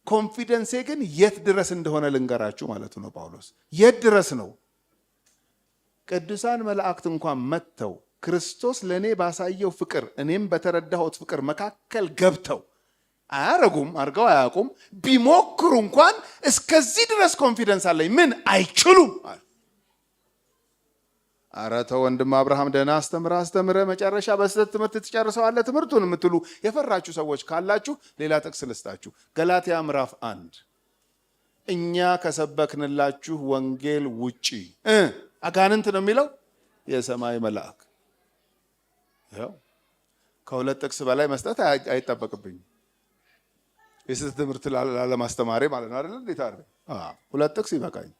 ኮንፊደንሴ ግን የት ድረስ እንደሆነ ልንገራችሁ ማለቱ ነው ጳውሎስ። የት ድረስ ነው? ቅዱሳን መላእክት እንኳን መጥተው ክርስቶስ ለእኔ ባሳየው ፍቅር እኔም በተረዳሁት ፍቅር መካከል ገብተው አርገው አያውቁም። ቢሞክሩ እንኳን እስከዚህ ድረስ ኮንፊደንስ አለኝ። ምን አይችሉም። ኧረ ተው ወንድም አብርሃም ደህና አስተምረ መጨረሻ በስህተት ትምህርት ትጨርሰዋለህ ትምህርቱን የምትሉ የፈራችሁ ሰዎች ካላችሁ ሌላ ጥቅስ ልስጣችሁ። ገላትያ ምዕራፍ 1 እኛ ከሰበክንላችሁ ወንጌል ውጪ አጋንንት ነው የሚለው የሰማይ መልአክ። ያው ከሁለት ጥቅስ በላይ መስጠት አይጠበቅብኝም። የስህተት ትምህርት ላለማስተማሬ ማለት ነው አይደል? እንዴት አይደል? ሁለት ጥቅስ ይበቃኝ።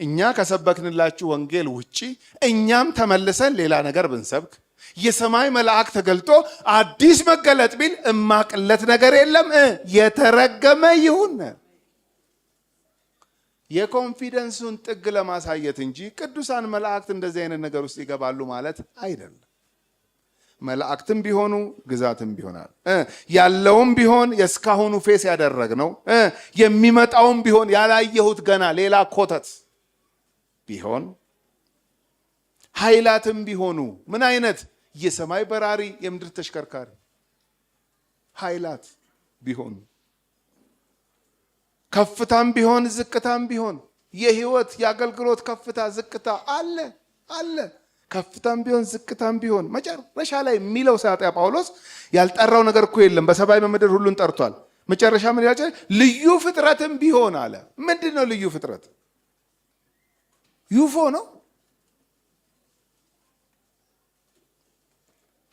እኛ ከሰበክንላችሁ ወንጌል ውጪ እኛም ተመልሰን ሌላ ነገር ብንሰብክ የሰማይ መልአክ ተገልጦ አዲስ መገለጥ ቢል እማቅለት ነገር የለም፣ የተረገመ ይሁን። የኮንፊደንሱን ጥግ ለማሳየት እንጂ ቅዱሳን መላእክት እንደዚህ አይነት ነገር ውስጥ ይገባሉ ማለት አይደለም። መላእክትም ቢሆኑ ግዛትም ቢሆናል ያለውም ቢሆን የእስካሁኑ ፌስ ያደረግነው የሚመጣውም ቢሆን ያላየሁት ገና ሌላ ኮተት ቢሆን ኃይላትም ቢሆኑ ምን አይነት የሰማይ በራሪ የምድር ተሽከርካሪ ኃይላት ቢሆኑ ከፍታም ቢሆን ዝቅታም ቢሆን የህይወት የአገልግሎት ከፍታ ዝቅታ አለ። ከፍታም ቢሆን ዝቅታም ቢሆን መጨረሻ ላይ የሚለው ሳያጣ ጳውሎስ ያልጠራው ነገር እኮ የለም። በሰማይ በምድር ሁሉን ጠርቷል። መጨረሻ ምን ያለ ልዩ ፍጥረትም ቢሆን አለ። ምንድን ነው ልዩ ፍጥረት? ዩፎ ነው።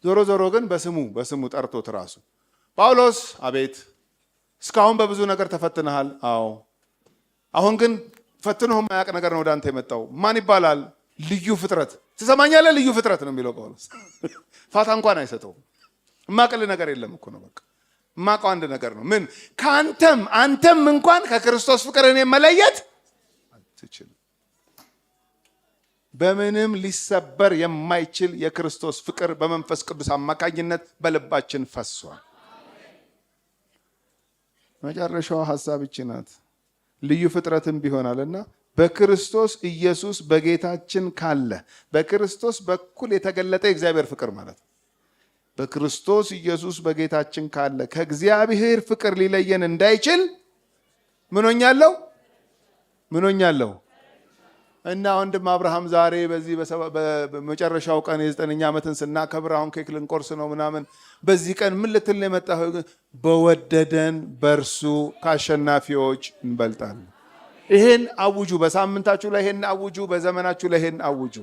ዞሮ ዞሮ ግን በስሙ ጠርቶት ራሱ ጳውሎስ አቤት፣ እስካሁን በብዙ ነገር ተፈትነሃል። አዎ፣ አሁን ግን ፈትኖህ የማያውቅ ነገር ነው ወደ አንተ የመጣው። ማን ይባላል? ልዩ ፍጥረት። ትሰማኛለህ? ልዩ ፍጥረት ነው የሚለው ጳውሎስ። ፋታ እንኳን አይሰጠውም። የማቅልህ ነገር የለም እኮ ነው። በቃ የማውቀው አንድ ነገር ነው። ምን? አንተም እንኳን ከክርስቶስ ፍቅር እኔ መለየት አትችልም። በምንም ሊሰበር የማይችል የክርስቶስ ፍቅር በመንፈስ ቅዱስ አማካኝነት በልባችን ፈሷል። መጨረሻው ሐሳብ ይቺ ናት። ልዩ ፍጥረትም ቢሆናልና በክርስቶስ ኢየሱስ በጌታችን ካለ በክርስቶስ በኩል የተገለጠ የእግዚአብሔር ፍቅር ማለት ነው። በክርስቶስ ኢየሱስ በጌታችን ካለ ከእግዚአብሔር ፍቅር ሊለየን እንዳይችል ምን ሆኛለሁ? እና ወንድም አብርሃም ዛሬ በዚህ በመጨረሻው ቀን የ9ኛ ዓመትን ስናከብር አሁን ኬክ ልንቆርስ ነው ምናምን። በዚህ ቀን ምን ልትል ነው የመጣው? በወደደን በእርሱ ከአሸናፊዎች እንበልጣለን። ይሄን አውጁ። በሳምንታችሁ ላይ ይሄን አውጁ። በዘመናችሁ ላይ ይሄን አውጁ።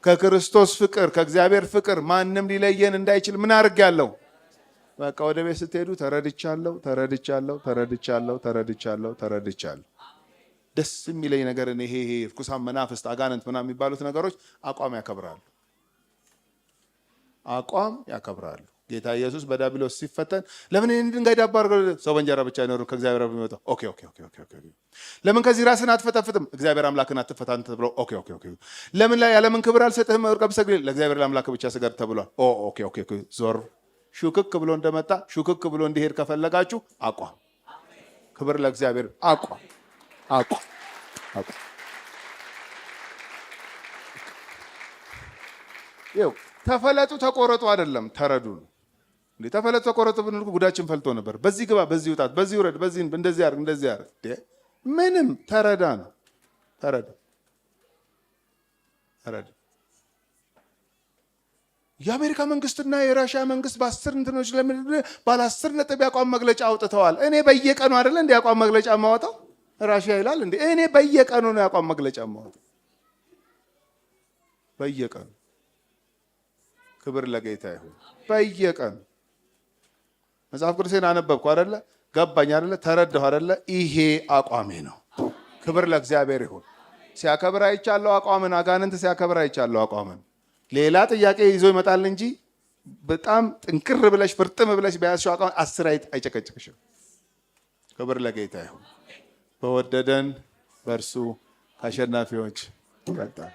ከክርስቶስ ፍቅር ከእግዚአብሔር ፍቅር ማንም ሊለየን እንዳይችል ምን አድርጌያለሁ? በቃ ወደ ቤት ስትሄዱ ተረድቻለሁ። ደስ የሚለኝ ነገር ይሄ ርኩሳን መናፍስት አጋንንት ምናምን የሚባሉት ነገሮች አቋም ያከብራሉ። ጌታ ኢየሱስ በዲያብሎስ ሲፈተን ለምን ይህን ድንጋይ ዳቦ አድርገው ሰው በእንጀራ ብቻ አይኖርም ከእግዚአብሔር የሚወጣው ኦኬ። ለምን ከዚህ ራስን አትፈተፍትም? እግዚአብሔር አምላክን አትፈታተን ተብሎ ኦኬ። ለምን ላይ ያለምን ክብር አልሰጥህም? ወርቀ ብሰግድ ለእግዚአብሔር ለአምላክ ብቻ ስገድ ተብሏል። ኦኬ። ዞር ሹክክ ብሎ እንደመጣ ሹክክ ብሎ እንዲሄድ ከፈለጋችሁ አቋም። ክብር ለእግዚአብሔር። አቋም ይኸው ተፈለጡ ተቆረጡ አይደለም፣ ተረዱ ነው። እንዴ ተፈለጡ ተቆረጡ ብንል ጉዳችን ፈልቶ ነበር። በዚህ ግባ፣ በዚህ ውጣት፣ በዚህ ውረድ፣ በዚህ እንደዚህ አድርግ። ምንም ተረዳ ነው። ተረዳ። የአሜሪካ መንግስትና የራሽያ መንግስት በ10 እንትኖች ባለ 10 ነጥብ ያቋም መግለጫ አውጥተዋል። እኔ በየቀኑ አይደለ እንደ ያቋም መግለጫ ማወጣው? ራሽያ ይላል እንዴ? እኔ በየቀኑ ነው ያቋም መግለጫ ማወጣው። በየቀኑ ክብር ለጌታ ይሁን። በየቀኑ መጽሐፍ ቅዱሴን አነበብኩ አይደለ? ገባኝ አይደለ? ተረዳሁ አይደለ? ይሄ አቋሜ ነው። ክብር ለእግዚአብሔር ይሁን። ሲያከብር አይቻለሁ አቋምን። አጋንንት ሲያከብር አይቻለሁ አቋምን። ሌላ ጥያቄ ይዞ ይመጣል እንጂ በጣም ጥንክር ብለሽ ፍርጥም ብለሽ በያዝሽው አቋም 10 አይጨቀጭቅሽም። ክብር ለጌታ ይሁን። በወደደን በእርሱ ከአሸናፊዎች ይበልጣል።